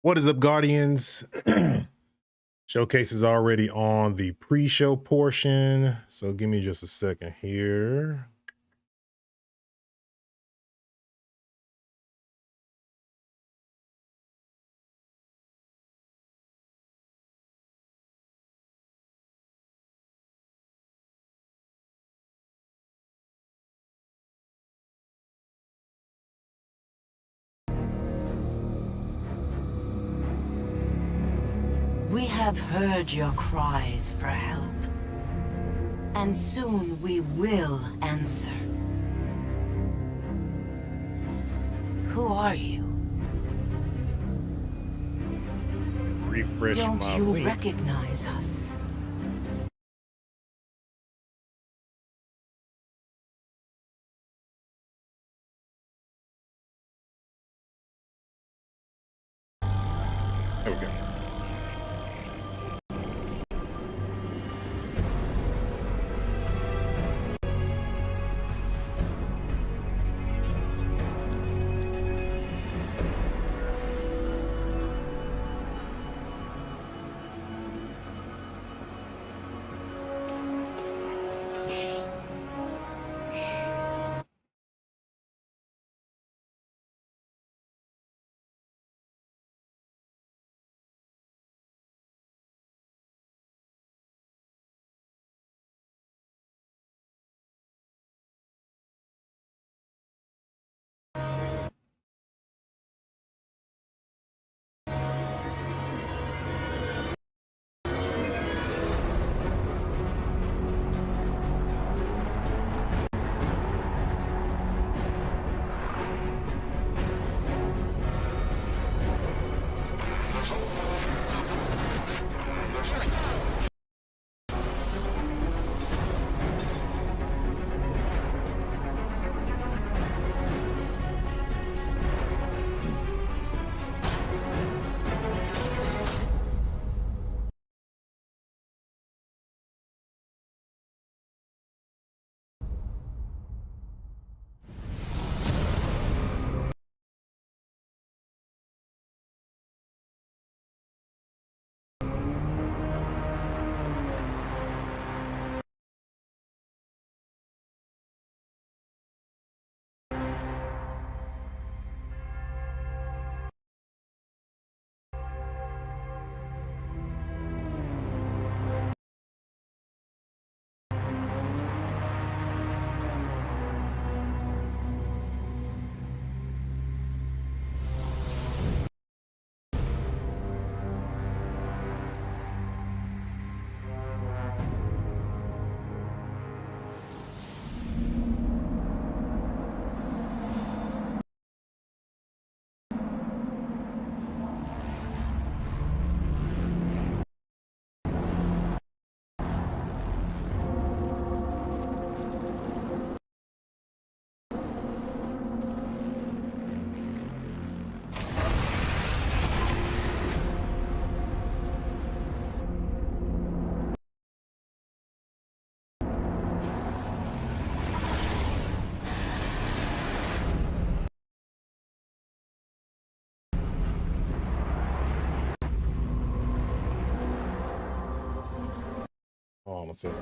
What is up, Guardians? Showcase is already on the pre-show portion, so give me just a second here. We have heard your cries for help, and soon we will answer. Who are you? Refresh Don't my you link. recognize us? There we go. myself.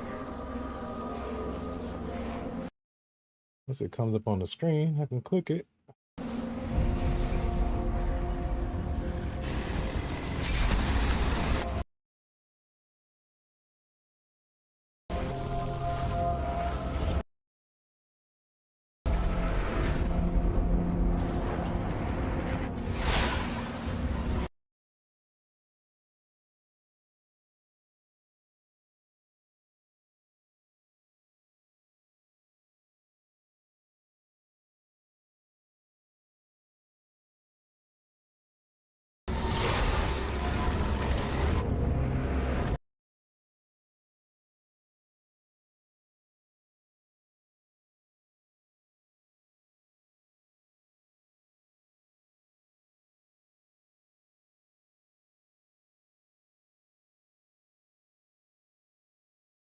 Once it comes up on the screen, I can click it.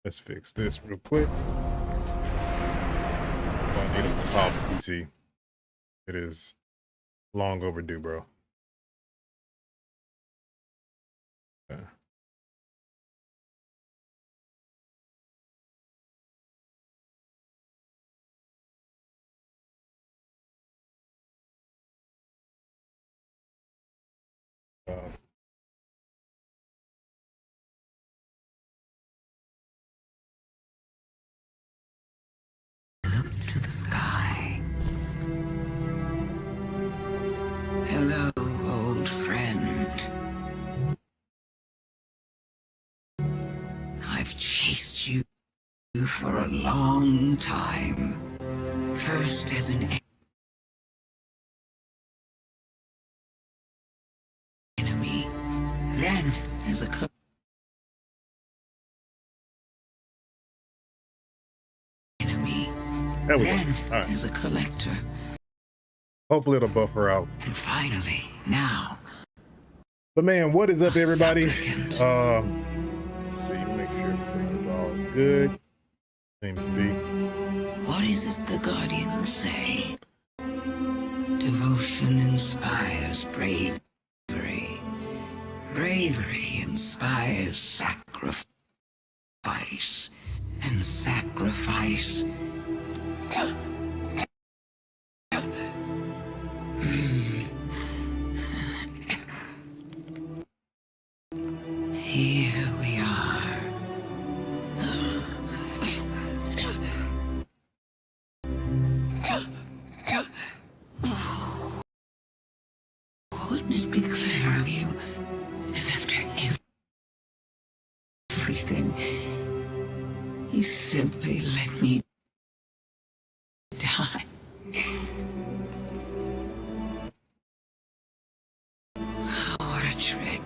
Let's fix this real quick. I need a powerful PC. It is long overdue, bro. Yeah. Look to the sky. Hello, old friend. I've chased you for a long time. First as an enemy, then as a enemy, There we go. then All right. as a collector, Hopefully it'll buffer out. and finally, now. But man, what is up, A everybody? supplicant. Let's see, make sure everything is all good. Seems to be. What is it the Guardians say? Devotion inspires bravery. Bravery inspires sacrifice. And sacrifice... Here we are. Wouldn't it be clever of you if after everything, you simply let me die? What a trick.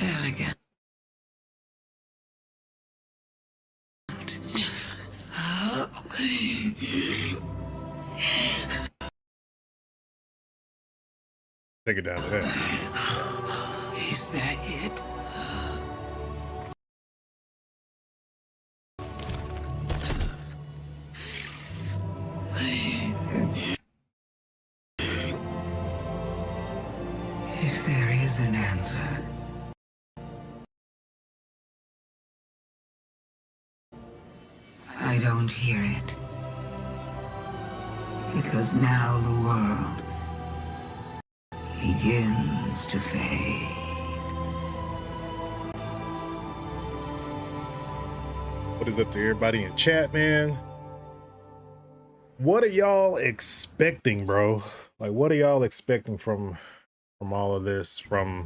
Elegant. Take it down to that. Is that it? If there is an answer, I don't hear it. Because now the world begins to fade. What is up to everybody in chat, man? What are y'all expecting, bro? Like, what are y'all expecting from all of this? I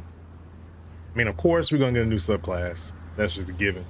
mean, of course, we're gonna get a new subclass. That's just a given.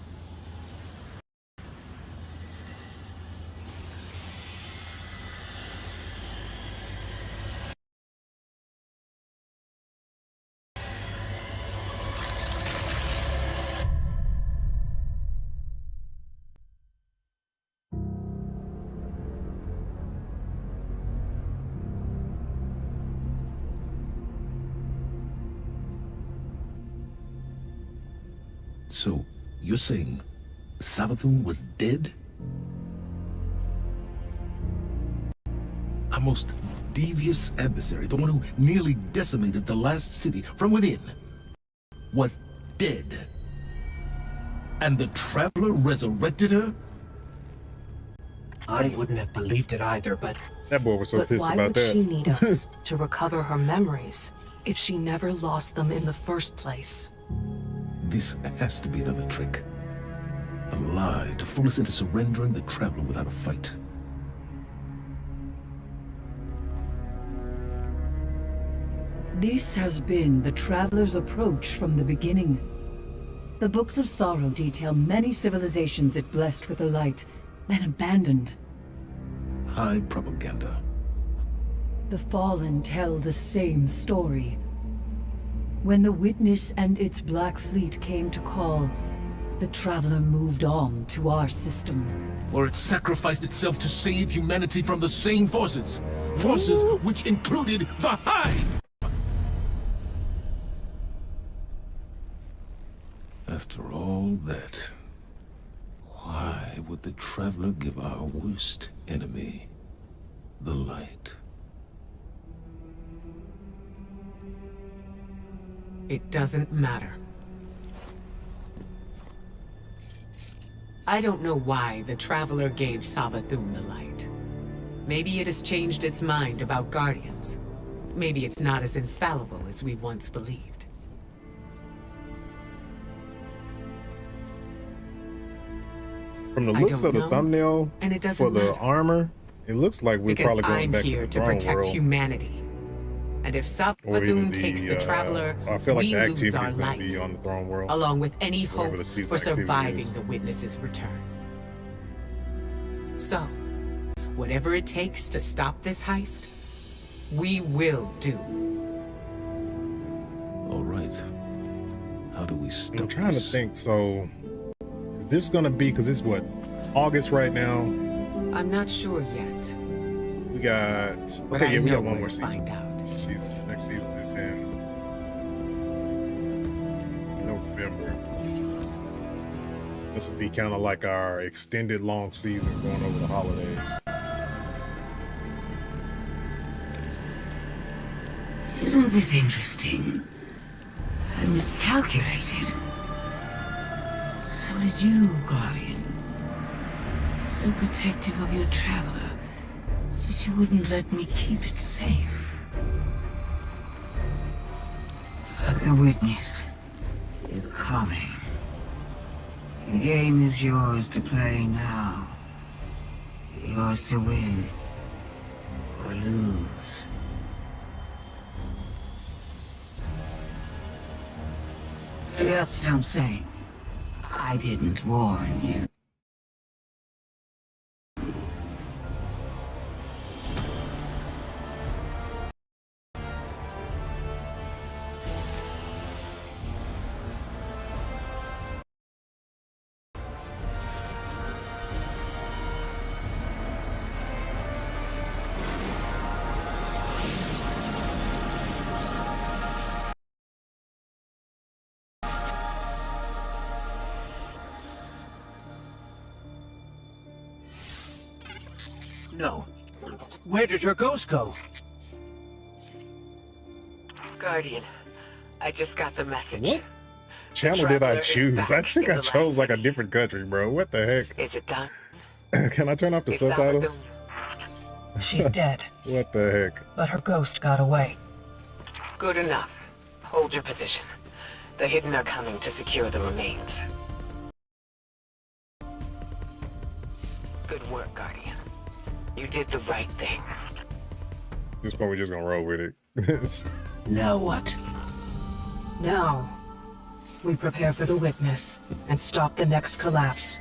So, you're saying Savathun was dead? Our most devious adversary, the one who nearly decimated the last city from within, was dead. And the Traveler resurrected her? I wouldn't have believed it either, but That boy was so But pissed why about would that. she need us to recover her memories if she never lost them in the first place? This has to be another trick. A lie to fool us into surrendering the Traveler without a fight. This has been the Traveler's approach from the beginning. The Books of Sorrow detail many civilizations it blessed with the light, then abandoned. High propaganda. The Fallen tell the same story. When the Witness and its Black Fleet came to call, the Traveler moved on to our system. Or it sacrificed itself to save humanity from the same forces. Forces which included the Hive! After all that, why would the Traveler give our worst enemy the light? It doesn't matter. I don't know why the Traveler gave Savathun the light. Maybe it has changed its mind about Guardians. Maybe it's not as infallible as we once believed. From the I looks don't of the know, thumbnail and it doesn't for the matter. armor, it looks like we're Because probably going I'm back here to to the throne protect world. humanity. And if Or even Savathun takes the Traveler, I feel like we the lose activity our is going to light, be on the throne world. along with any Whatever hope the season for activity surviving is. the Witness's return. So, whatever it takes to stop this heist, we will do. All right. How do we stop I'm trying to this? think. So, is this going to be, because it's what, August right now? I'm not sure yet, We got, but okay, I yeah, we know got one where more to season. find out. Next season is in November. This will be kind of like our extended long season going over the holidays. Isn't this interesting? I miscalculated. So did you, Guardian. So protective of your Traveler that you wouldn't let me keep it safe. But the Witness is coming. The game is yours to play now. Yours to win or lose. Just don't say I didn't warn you. no. Where did your ghost go? Guardian, I just got the message. What channel did I Traveler is choose? I back think in I the chose last like a city. different country, bro. What the heck? Is it done? Can I turn off the Is subtitles? Savathun She's dead, What the heck? but her ghost got away. good enough? Hold your position. The Hidden are coming to secure the remains. Good work, Guardian. You did the right thing. At this point, we're just gonna roll with it. Now what? Now, we prepare for the Witness and stop the next collapse.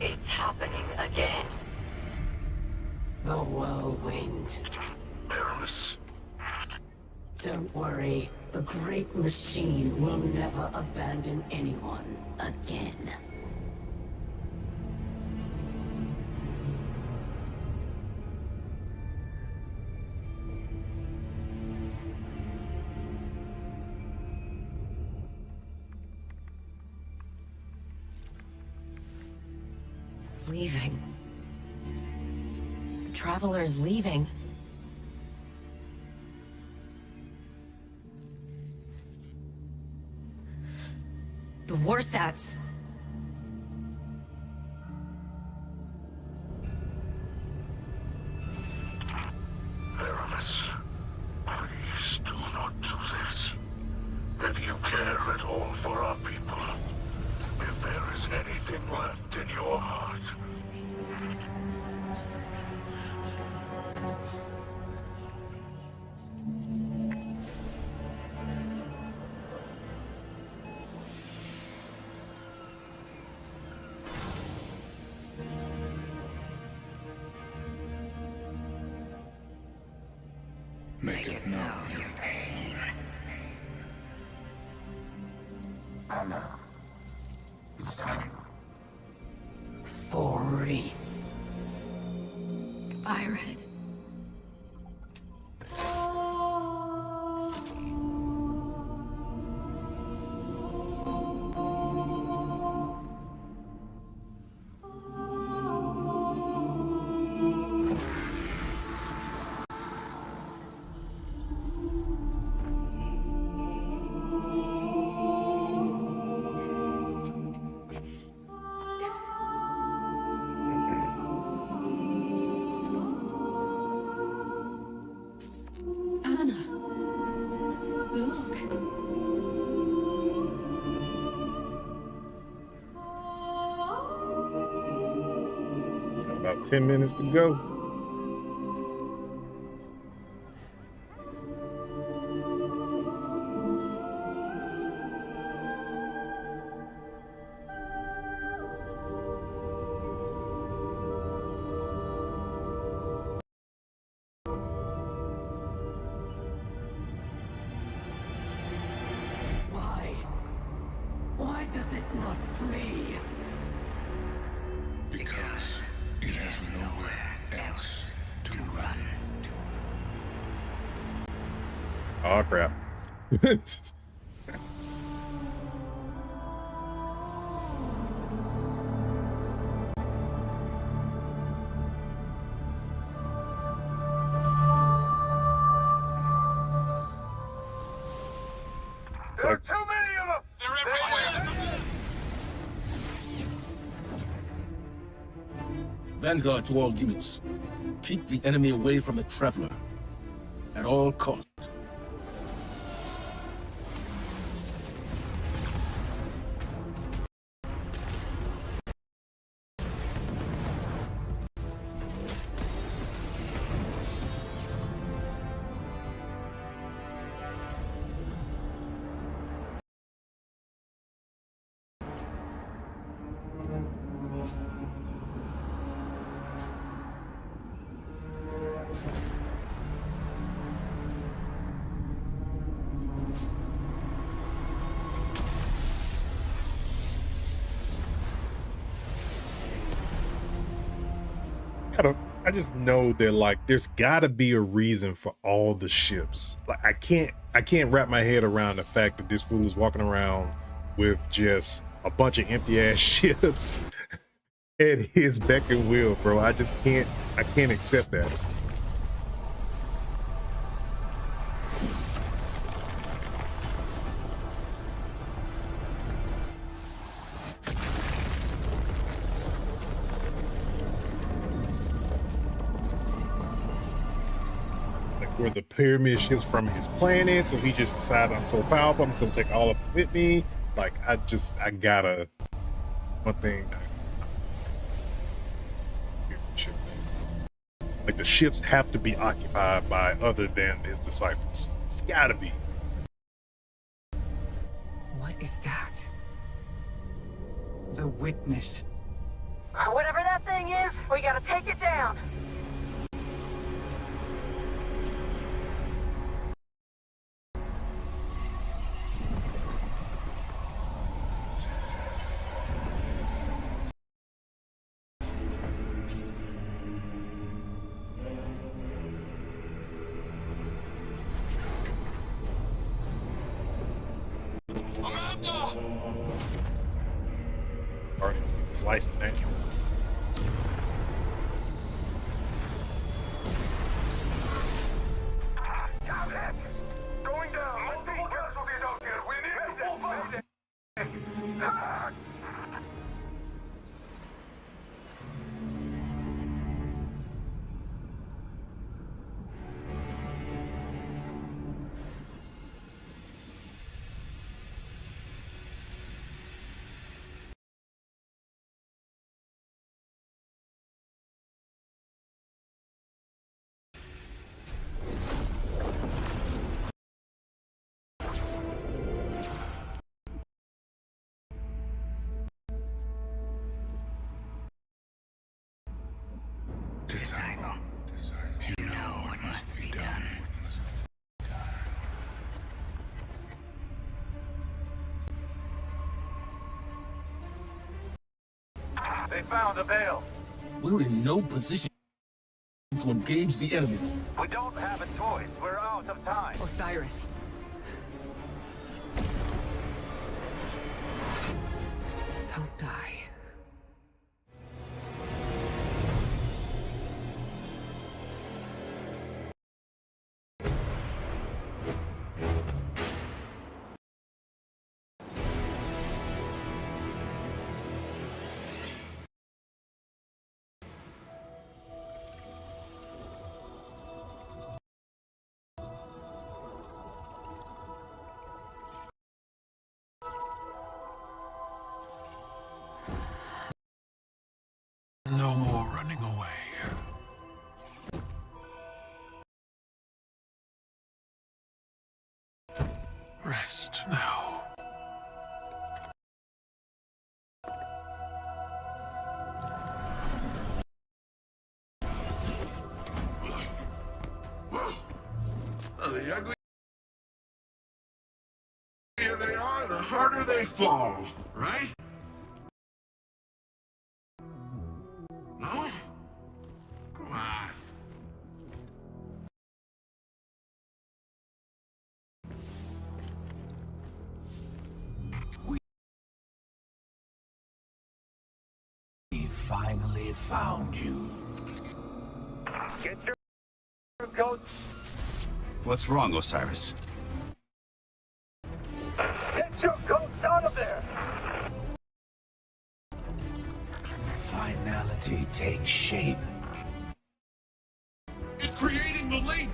It's happening again. The whirlwind. Aramis. Don't worry. The Great Machine will never abandon anyone again. It's leaving. The Traveler is leaving. The Warsats. Aramis, please do not do this. If you care at all for our people, if there is anything left in your heart, make it known your pain. Anna, it's time. For Wreath. Goodbye, Red. Anna, look. Got about 10 minutes to go. Why? Why does it not flee? because it has nowhere else to run. Oh crap. It's like, Too many of them! They're everywhere! Vanguard to all units. Keep the enemy away from the Traveler. At all costs. I just know that like there's gotta be a reason for all the ships. Like I can't wrap my head around the fact that this fool is walking around with just a bunch of empty ass ships at his beck and will, bro. I can't accept that. Were the pyramid ships from his planet, so he just decided I'm so powerful, I'm just gonna take all of them with me. Like I gotta one thing. Like the ships have to be occupied by other than his disciples. It's gotta be. What is that? The witness. Whatever that thing is, we gotta take it down. Already sliced it. Going down. Multiple casualties out here. We need to pull back. Disciple, you know what must be done. They found a veil. We're in no position to engage the enemy. We don't have a choice. We're out of time. Osiris. Don't die. No more running away. Rest now. The uglier they are, the harder they fall, right? No? Come on. We finally found you. Get your coat. What's wrong, Osiris? Get your coats out of there! Finality takes shape. It's creating the link!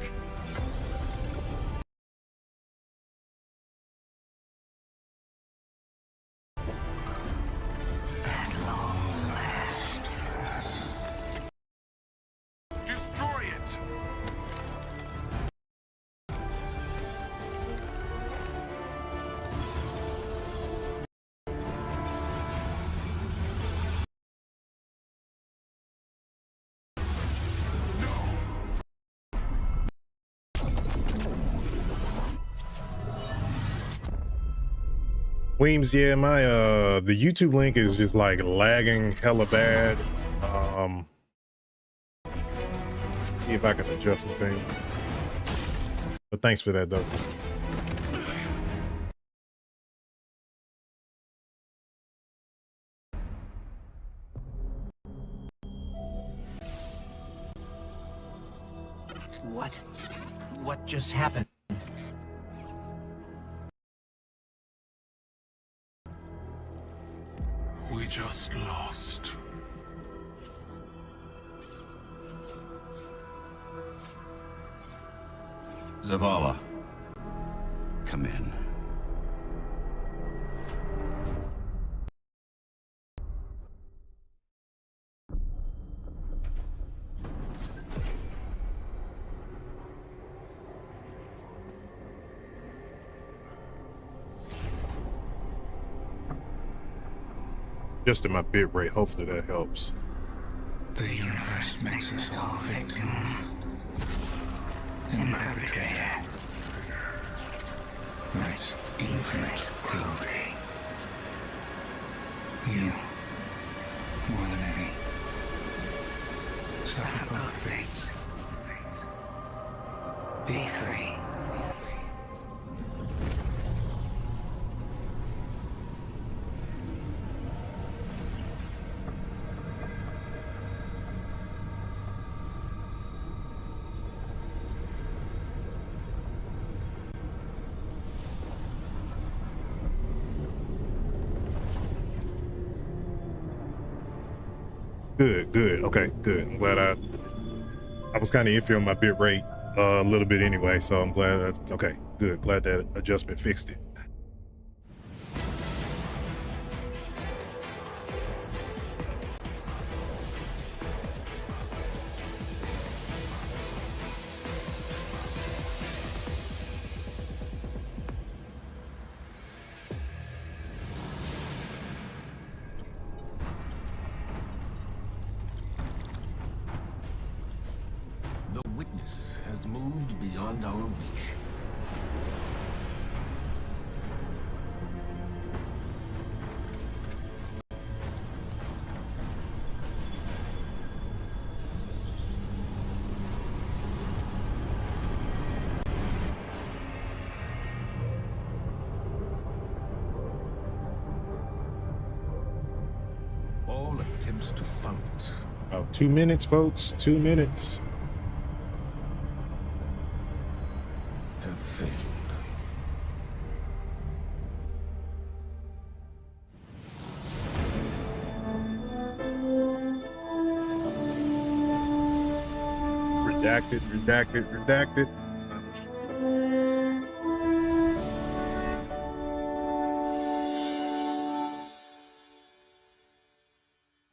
At long last. Destroy it! Weems, yeah, my the YouTube link is just like lagging hella bad. See if I can adjust some things. But thanks for that though. What just happened? We just lost. Zavala, come in. Just in my bit rate. Hopefully that helps. The universe makes us all victim and perpetrator of its infinite cruelty. You, more than any, suffer both fates. Be free. Good. Okay, good. I'm glad I was kind of iffy on my bit rate a little bit anyway, so I'm glad okay, good. Glad that adjustment fixed it. The witness has moved beyond our reach. All attempts to find it About 2 minutes, folks. 2 minutes. have failed. Redacted.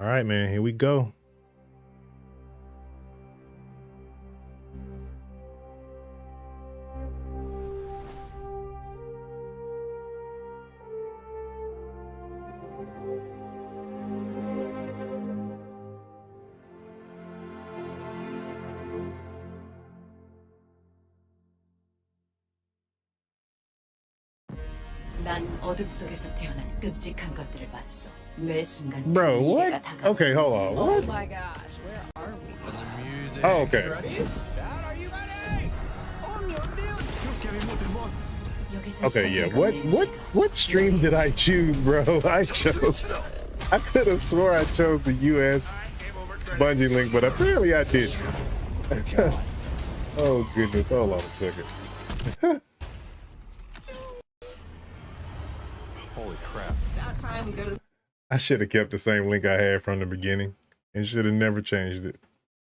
All right, man, here we go. 난 어둠 속에서 태어난 끔찍한 것들을 봤어. 매 순간 Bro, 그 what? 미래가 다가와. Okay, hold on. What? my gosh, where are we? Oh, okay. 여기서 Okay, yeah. 시작된 건 What stream did I choose, bro? I could have swore I chose the US Bungie link, but apparently I didn't. Oh goodness, hold on a second. Holy crap. About time we go to I should have kept the same link I had from the beginning and should have never changed it.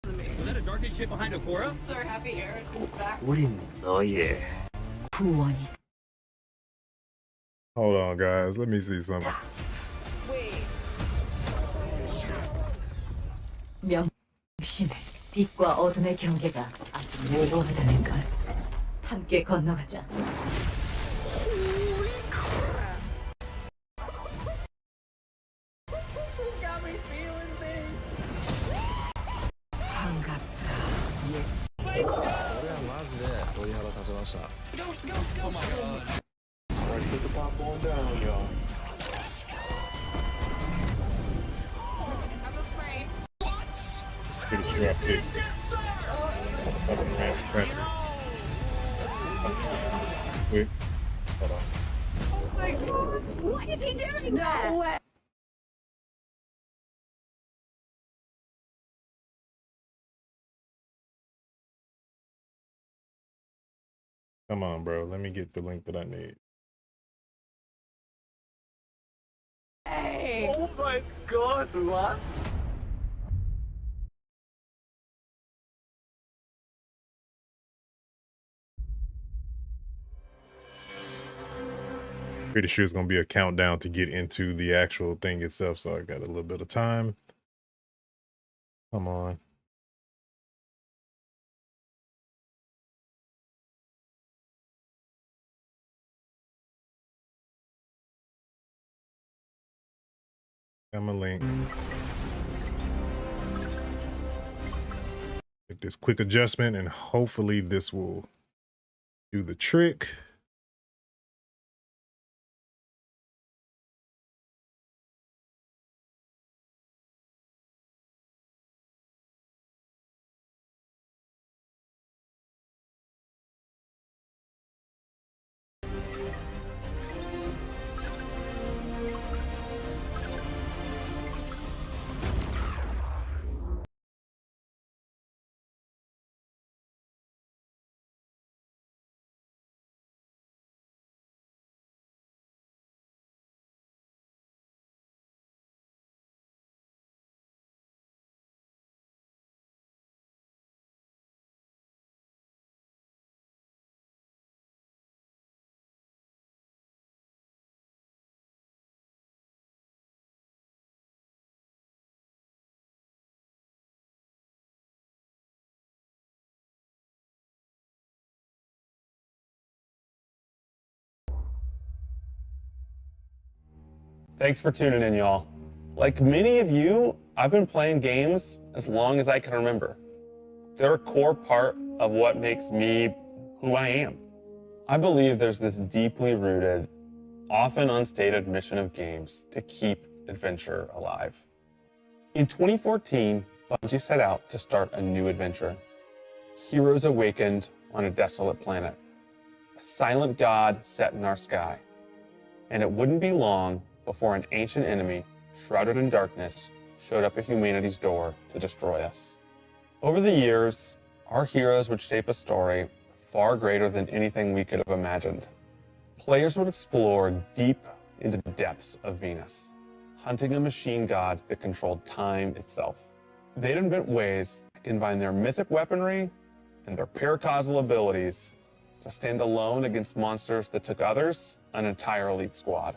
the meeting. Was that a darkest ship behind Okora? Sir, happy Eric is back. 우린 너의 구원이 Hold on, guys. Let me see something. Wait. 명신의 빛과 어둠의 경계가 아주 모호하다는 걸 함께 건너가자. Who's got me feeling things? 반갑다. I'm afraid. Pretty sure I did. Wait. Hold on. Oh my god. What is he doing? No way. Come on, bro. Let me get the link that I need. Hey. Oh my god, was? Pretty sure it's gonna be a countdown to get into the actual thing itself, so I got a little bit of time. Come on. him a link. Make this quick adjustment and hopefully this will do the trick. Thanks for tuning in, y'all. Like many of you, I've been playing games as long as I can remember. They're a core part of what makes me who I am. I believe there's this deeply rooted, often unstated mission of games to keep adventure alive. In 2014, Bungie set out to start a new adventure. Heroes awakened on a desolate planet. A silent god set in our sky. And it wouldn't be long before an ancient enemy, shrouded in darkness, showed up at humanity's door to destroy us. Over the years, our heroes would shape a story far greater than anything we could have imagined. Players would explore deep into the depths of Venus, hunting a machine god that controlled time itself. They'd invent ways to combine their mythic weaponry and their paracausal abilities to stand alone against monsters that took others an entire elite squad.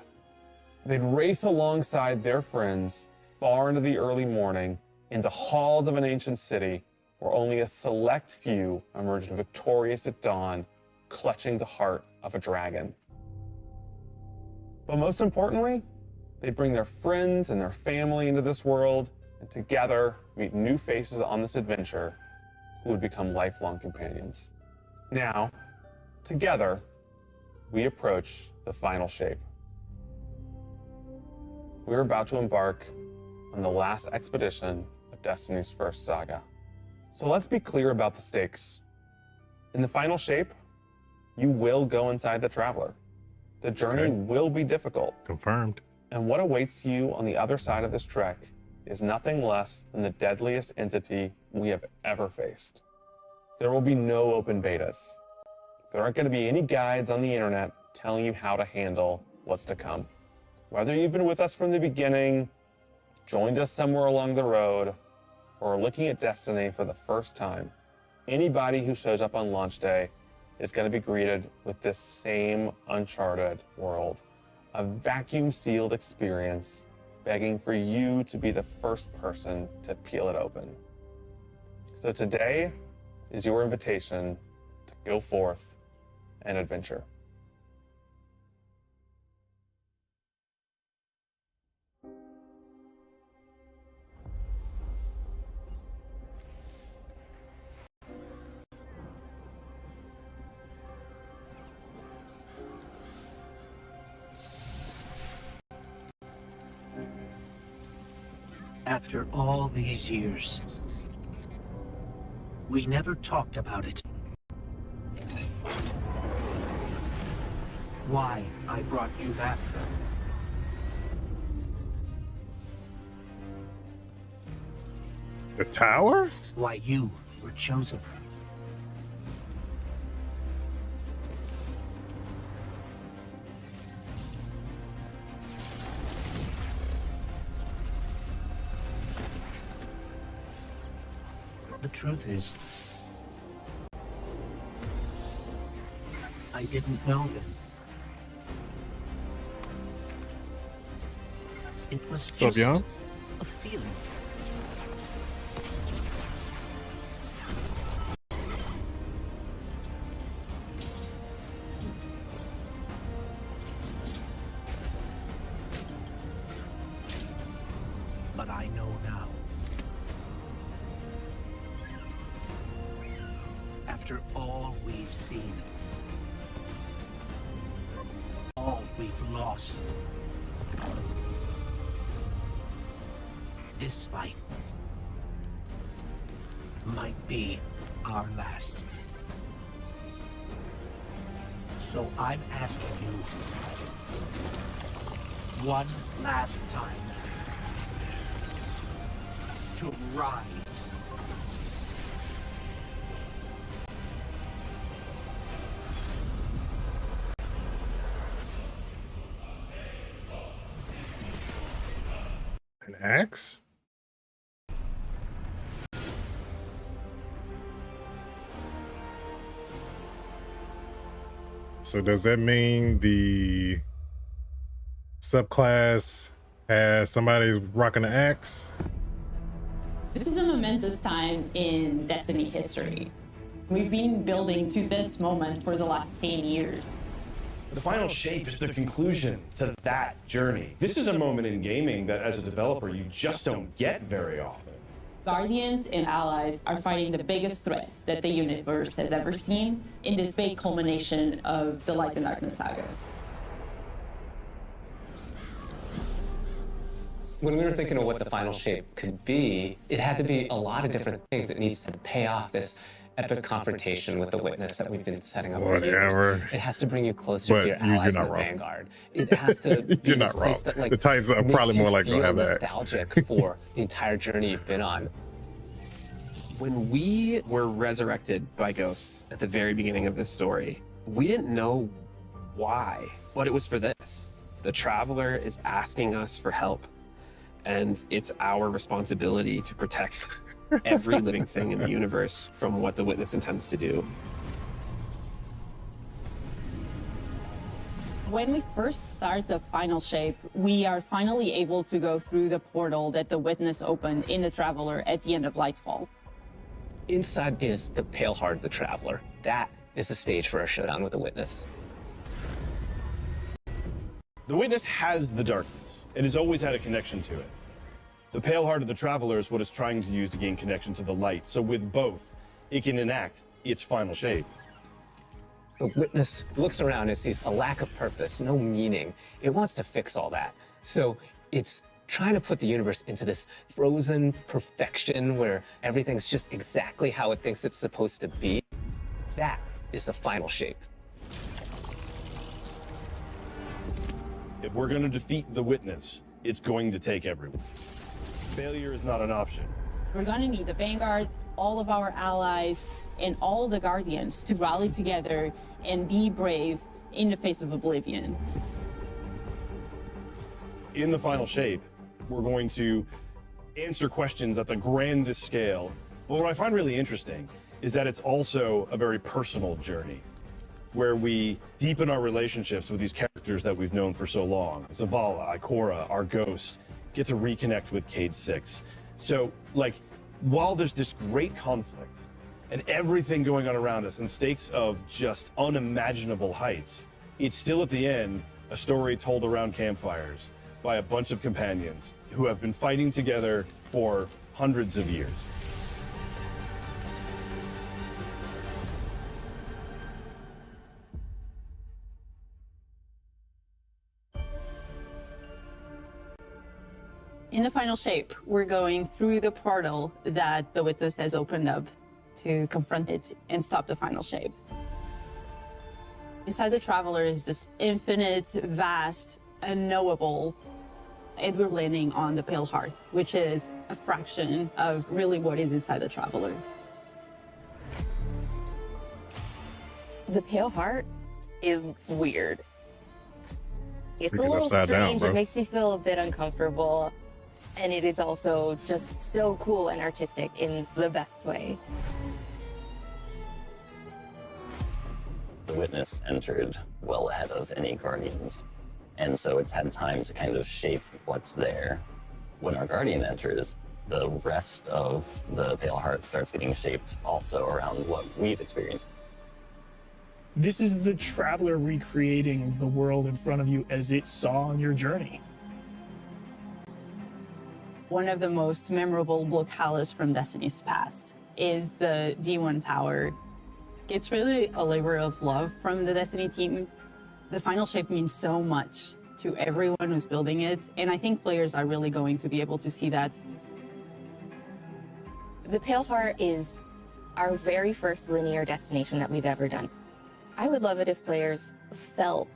They'd race alongside their friends far into the early morning into halls of an ancient city where only a select few emerged victorious at dawn, clutching the heart of a dragon. But most importantly, they'd bring their friends and their family into this world and together meet new faces on this adventure who would become lifelong companions. Now, together, we approach the final shape. We're about to embark on the last expedition of Destiny's first saga. So let's be clear about the stakes. In the final shape, you will go inside the Traveler. The journey will be difficult. Confirmed. And what awaits you on the other side of this trek is nothing less than the deadliest entity we have ever faced. There will be no open betas. There aren't going to be any guides on the internet telling you how to handle what's to come. Whether you've been with us from the beginning, joined us somewhere along the road, or are looking at Destiny for the first time, anybody who shows up on launch day is going to be greeted with this same uncharted world, a vacuum-sealed experience begging for you to be the first person to peel it open. So today is your invitation to go forth and adventure. After all these years, we never talked about it. Why I brought you back. The tower? Why you were chosen. The truth is, I didn't know then. It was What's up, just y'all? a feeling. I know now. After all we've seen, all we've lost, this fight might be our last. So I'm asking you one last time to rise. An axe? So does that mean the subclass has somebody's rocking an axe? This is a momentous time in Destiny history. We've been building to this moment for the last 10 years. The final shape is the conclusion to that journey. This is a moment in gaming that as a developer you just don't get very often. Guardians and allies are fighting the biggest threat that the universe has ever seen in this big culmination of the Light and Darkness saga. When we were thinking of what the final shape could be, it had to be a lot of different things. It needs to pay off this epic confrontation with the Witness that we've been setting up for years. It has to bring you closer to your allies in the Vanguard. It has to be You're not wrong. that, like, the Titans are probably more likely to have that. Nostalgic for the entire journey you've been on. When we were resurrected by Ghost at the very beginning of this story, we didn't know why, but it was for this. The Traveler is asking us for help, and it's our responsibility to protect every living thing in the universe from what the Witness intends to do. When we first start the final shape, we are finally able to go through the portal that the Witness opened in the Traveler at the end of Lightfall. Inside is the Pale Heart of the Traveler. That is the stage for our showdown with the Witness. The Witness has the darkness. It has always had a connection to it. The Pale Heart of the Traveler is what it's trying to use to gain connection to the light. So with both, it can enact its final shape. The Witness looks around and sees a lack of purpose, no meaning. It wants to fix all that. So it's trying to put the universe into this frozen perfection where everything's just exactly how it thinks it's supposed to be. That is the final shape. If we're going to defeat the Witness, it's going to take everyone. Failure is not an option. We're going to need the Vanguard, all of our allies, and all the Guardians to rally together and be brave in the face of Oblivion. In the final shape, we're going to answer questions at the grandest scale. But what I find really interesting is that it's also a very personal journey where we deepen our relationships with these characters that we've known for so long. Zavala, Ikora, our Ghost, get to reconnect with Cayde 6. So, like, while there's this great conflict and everything going on around us and stakes of just unimaginable heights, it's still at the end a story told around campfires by a bunch of companions who have been fighting together for hundreds of years. In the final shape, we're going through the portal that the Witness has opened up to confront it and stop the final shape. Inside the Traveler is this infinite, vast, unknowable, and we're landing on the Pale Heart, which is a fraction of really what is inside the Traveler. The Pale Heart is weird. It's a Freaking little upside down, strange. bro. It makes you feel a bit uncomfortable. And it is also just so cool and artistic in the best way. The Witness entered well ahead of any Guardians, and so it's had time to kind of shape what's there. When our Guardian enters, the rest of the Pale Heart starts getting shaped also around what we've experienced. This is the Traveler recreating the world in front of you as it saw on your journey. One of the most memorable block hallas from Destiny's past is the D1 tower. It's really a labor of love from the Destiny team. The final shape means so much to everyone who's building it, and I think players are really going to be able to see that. The Pale Heart is our very first linear destination that we've ever done. I would love it if players felt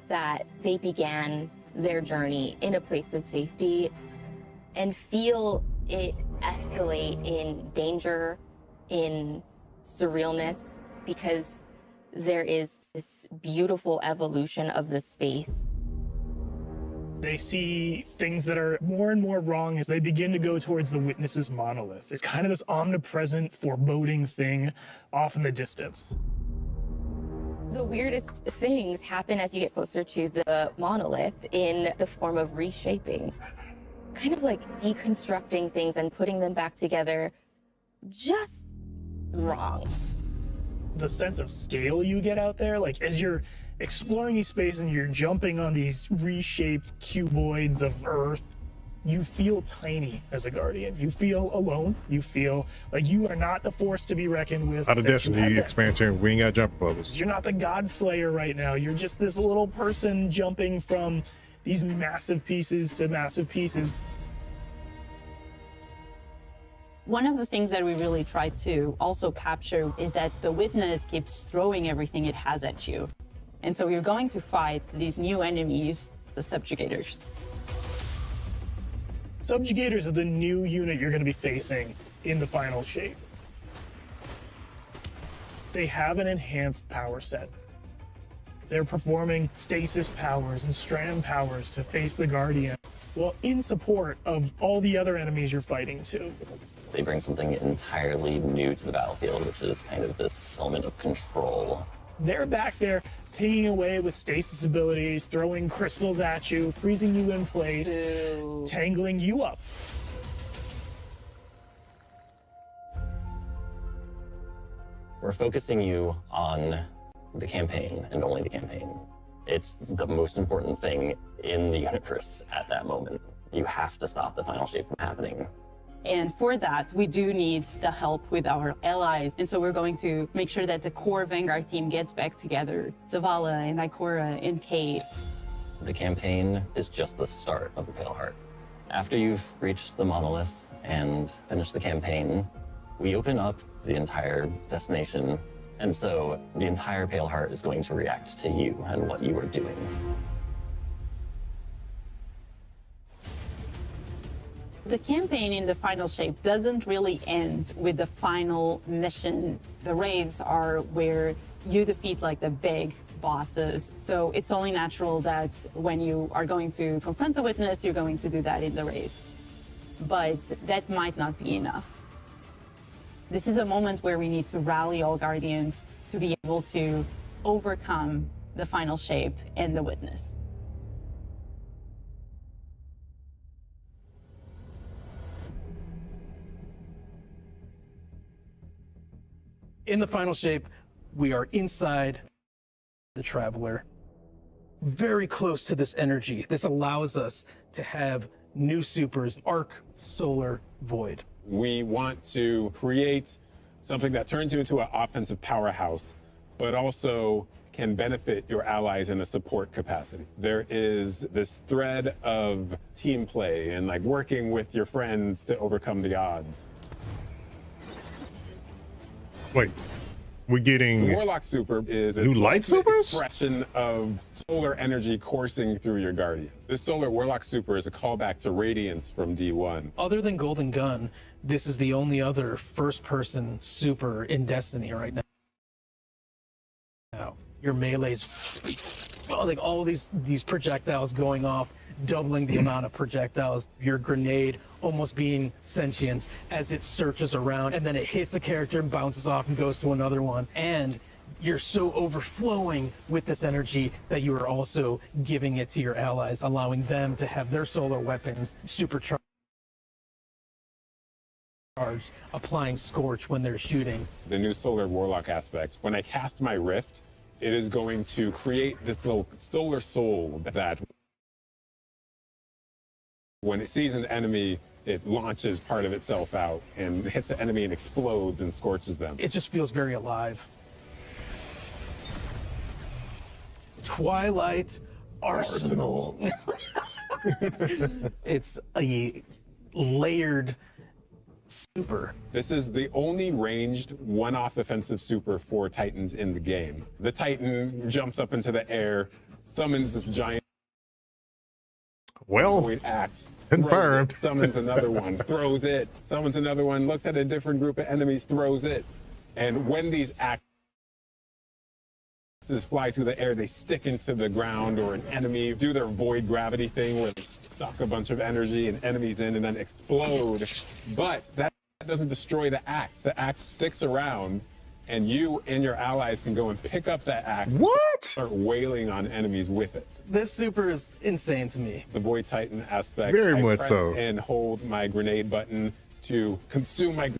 that they began their journey in a place of safety and feel it escalate in danger, in surrealness, because there is this beautiful evolution of the space. They see things that are more and more wrong as they begin to go towards the Witness's monolith. It's kind of this omnipresent, foreboding thing off in the distance. The weirdest things happen as you get closer to the monolith in the form of reshaping. Kind of like deconstructing things and putting them back together just wrong. The sense of scale you get out there, like as you're exploring these spaces and you're jumping on these reshaped cuboids of Earth, you feel tiny as a Guardian. You feel alone. You feel like you are not the force to be reckoned with. Out of Destiny expansion, we ain't got jump bubbles. You're not the God Slayer right now. You're just this little person jumping from these massive pieces to massive pieces. One of the things that we really tried to also capture is that the Witness keeps throwing everything it has at you. And so you're going to fight these new enemies, the Subjugators. Subjugators are the new unit you're going to be facing in the final shape. They have an enhanced power set. They're performing stasis powers and strand powers to face the Guardian, well, in support of all the other enemies you're fighting too. They bring something entirely new to the battlefield, which is kind of this element of control. They're back there pinging away with stasis abilities, throwing crystals at you, freezing you in place, tangling you up. We're focusing you on the campaign and only the campaign. It's the most important thing in the universe at that moment. You have to stop the final shape from happening. And for that, we do need the help with our allies. And so we're going to make sure that the core Vanguard team gets back together. Zavala and Ikora and Cade. The campaign is just the start of the Pale Heart. After you've reached the monolith and finished the campaign, we open up the entire destination. And so the entire Pale Heart is going to react to you and what you are doing. The campaign in the final shape doesn't really end with the final mission. The raids are where you defeat like the big bosses. So it's only natural that when you are going to confront the Witness, you're going to do that in the raid. But that might not be enough. This is a moment where we need to rally all Guardians to be able to overcome the final shape and the Witness. In the final shape, we are inside the Traveler, very close to this energy. This allows us to have new supers, Arc, Solar, Void. We want to create something that turns you into an offensive powerhouse, but also can benefit your allies in a support capacity. There is this thread of team play and like working with your friends to overcome the odds. Wait, we're getting the Warlock Super is new light supers? Expression of solar energy coursing through your Guardian. This Solar Warlock Super is a callback to Radiance from D1. Other than Golden Gun, this is the only other first-person super in Destiny right now. Your melee's like all these projectiles going off, doubling the amount of projectiles. Your grenade almost being sentient as it searches around, and then it hits a character and bounces off and goes to another one. And you're so overflowing with this energy that you are also giving it to your allies, allowing them to have their solar weapons supercharged, applying Scorch when they're shooting. The new Solar Warlock aspect, when I cast my Rift, it is going to create this little solar soul that when it sees an enemy it launches part of itself out and hits the enemy and explodes and scorches them. It just feels very alive. Twilight Arsenal. It's a layered super. This is the only ranged one-off offensive super for Titans in the game. The Titan jumps up into the air, summons this giant axe, confirmed. Summons another one, throws it, summons another one, looks at a different group of enemies, throws it. And when these axes fly through the air, they stick into the ground or an enemy, do their void gravity thing where they suck a bunch of energy and enemies in and then explode. But that doesn't destroy the axe. The axe sticks around and you and your allies can go and pick up that axe. What? And start wailing on enemies with it. This super is insane to me. The Void Titan aspect. Very I much press so. And hold my grenade button to consume my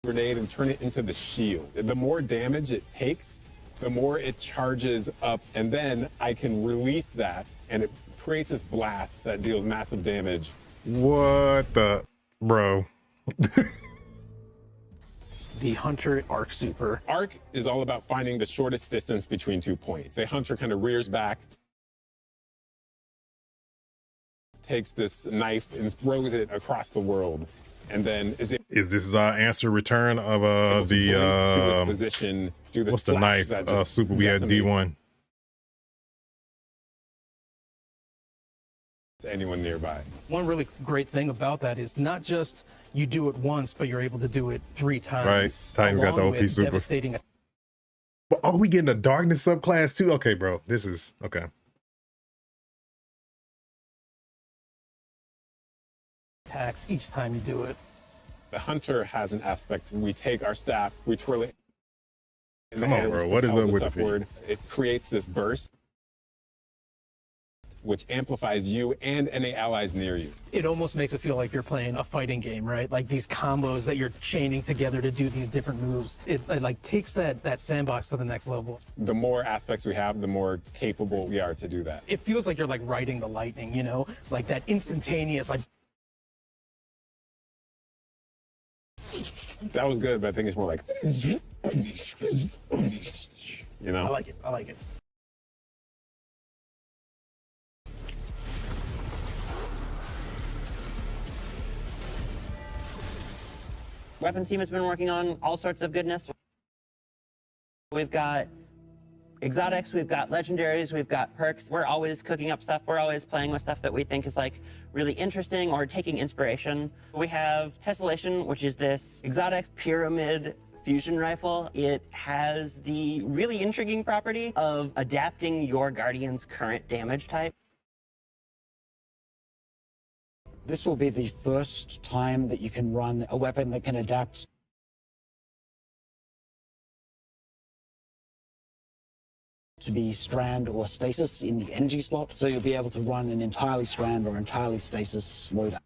grenade and turn it into the shield. The more damage it takes, the more it charges up, and then I can release that, and it creates this blast that deals massive damage. What the, bro? The Hunter Arc Super. Arc is all about finding the shortest distance between 2 points. A Hunter kind of rears back, takes this knife and throws it across the world, and then Is this our answer return of the position, do the what's the splash knife that just super we had decimates D1? anyone nearby. One really great thing about that is not just you do it once, but you're able to do it 3 times. Right. Titan's got the along OP with super. devastating But are we getting a darkness subclass too? Okay, bro. This is okay. attacks each time you do it. The Hunter has an aspect. We take our staff, we twirl it in the Come on, air, bro. which What is propels up with us the feet? upward. It creates this burst, which amplifies you and any allies near you. It almost makes it feel like you're playing a fighting game, right? Like these combos that you're chaining together to do these different moves. It like takes that sandbox to the next level. The more aspects we have, the more capable we are to do that. It feels like you're like riding the lightning, you know? Like that instantaneous, like. That was good, but I think it's more like, you know? I like it. I like it. Weapons team has been working on all sorts of goodness. We've got exotics, we've got legendaries, we've got perks. We're always cooking up stuff. We're always playing with stuff that we think is like really interesting or taking inspiration. We have Tessellation, which is this exotic pyramid fusion rifle. It has the really intriguing property of adapting your Guardian's current damage type. This will be the first time that you can run a weapon that can adapt to be strand or stasis in the energy slot. So you'll be able to run an entirely strand or entirely stasis loadout.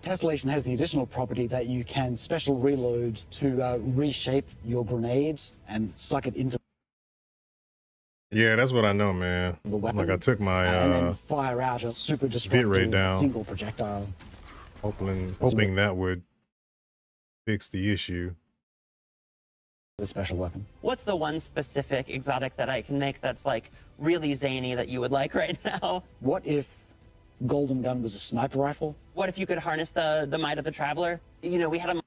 Tessellation has the additional property that you can special reload to reshape your grenade and suck it into Yeah, that's what I know, man. Like I took my and then fire out a super bit destructive rate down, single projectile. hoping that would fix the issue. The special weapon. What's the one specific exotic that I can make that's like really zany that you would like right now? What if Golden Gun was a sniper rifle? What if you could harness the might of the Traveler? You know, we had a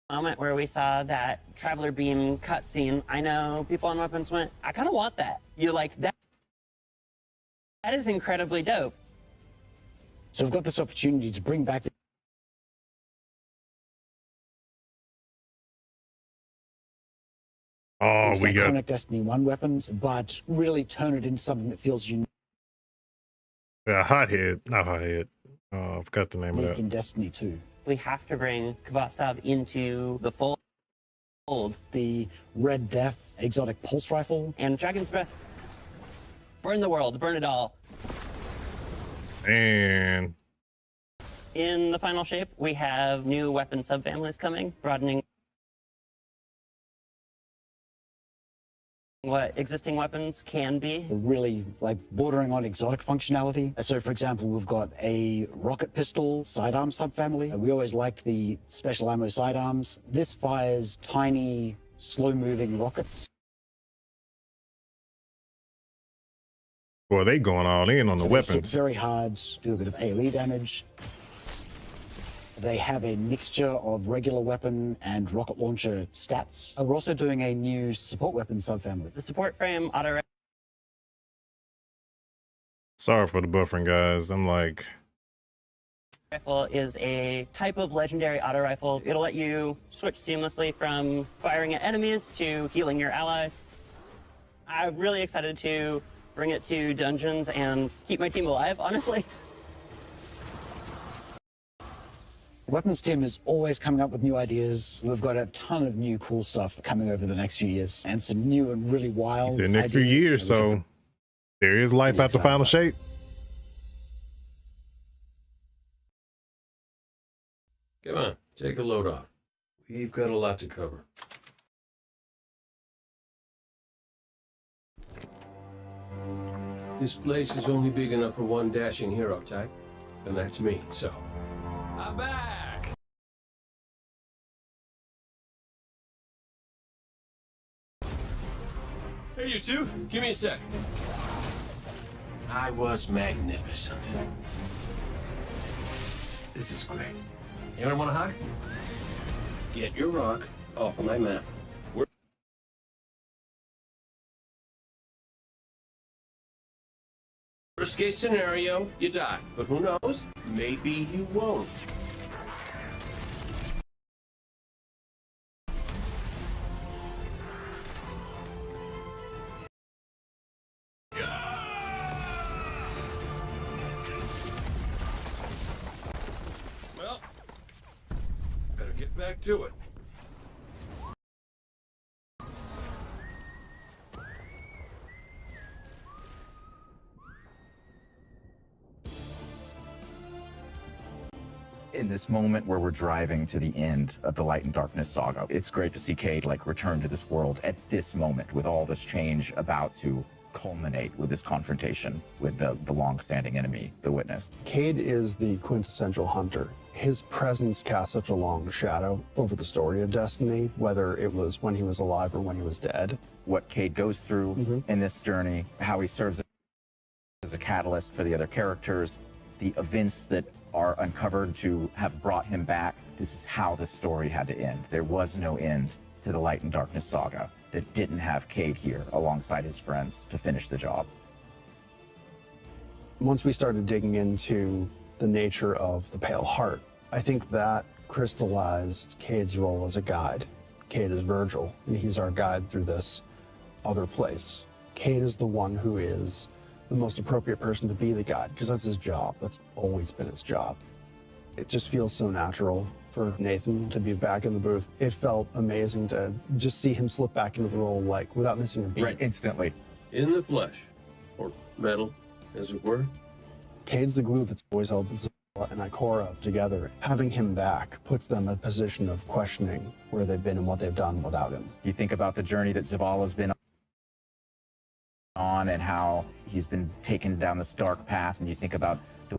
moment where we saw that Traveler Beam cutscene. I know people on Weapons went, I kind of want that. You're like, that is incredibly dope. So we've got this opportunity to bring back Oh, we got iconic Destiny 1 weapons, but really turn it into something that feels unique Hothead, not Hothead. I forgot the name of that. in Destiny 2. We have to bring Kvastov into the fold. The Red Death exotic pulse rifle. And Dragon's Breath. Burn the world, burn it all. And In the final shape, we have new weapon subfamilies coming, broadening what existing weapons can be. Really like bordering on exotic functionality. So for example, we've got a rocket pistol sidearm subfamily. We always liked the special ammo sidearms. This fires tiny, slow-moving rockets. Well, they going all in on the So they hit weapons. very hard, do a bit of AoE damage. They have a mixture of regular weapon and rocket launcher stats. We're also doing a new support weapon subfamily. The support frame auto Sorry for the buffering, guys. I'm like, rifle is a type of legendary auto rifle. It'll let you switch seamlessly from firing at enemies to healing your allies. I'm really excited to bring it to dungeons and keep my team alive, honestly. Weapons team is always coming up with new ideas. We've got a ton of new cool stuff coming over the next few years, and some new and really wild the next few ideas. years, so there is life Really after excited Final about Shape. Come on, take a load off. We've got a lot to cover. This place is only big enough for one dashing hero type, and that's me, so I'm back! Hey, you two, give me a sec. I was magnificent. This is great. Anyone want a hug? Get your rock off of my map. Worst case scenario, you die. But who knows? Maybe you won't. Well, better get back to it. In this moment where we're driving to the end of the Light and Darkness saga, it's great to see Cade like return to this world at this moment with all this change about to culminate with this confrontation with the long-standing enemy, the Witness. Cade is the quintessential hunter. His presence casts such a long shadow over the story of Destiny, whether it was when he was alive or when he was dead. What Cade goes through in this journey, how he serves as a catalyst for the other characters, the events that are uncovered to have brought him back. This is how this story had to end. There was no end to the Light and Darkness saga that didn't have Cade here alongside his friends to finish the job. Once we started digging into the nature of the Pale Heart, I think that crystallized Cade's role as a guide. Cade is Virgil, and he's our guide through this other place. Cade is the one who is the most appropriate person to be the guide, because that's his job. That's always been his job. It just feels so natural for Nathan to be back in the booth. It felt amazing to just see him slip back into the role, like, without missing a beat. Right, instantly. In the flesh, or metal, as it were. Cade's the glue that's always held Zavala and Ikora together. Having him back puts them in a position of questioning where they've been and what they've done without him. You think about the journey that Zavala's been on and how he's been taken down this dark path, and you think about the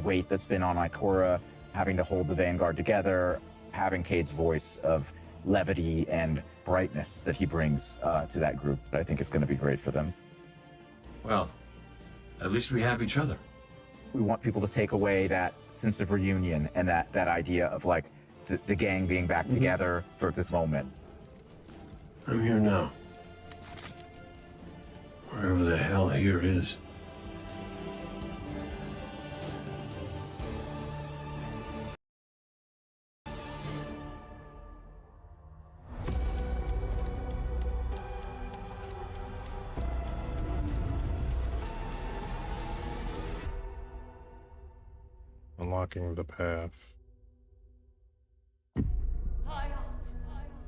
weight that's been on Ikora, having to hold the Vanguard together, having Cade's voice of levity and brightness that he brings to that group. I think it's going to be great for them. Well, at least we have each other. We want people to take away that sense of reunion and that idea of like the gang being back together for this moment. I'm here now. Wherever the hell here is. Unlocking the path.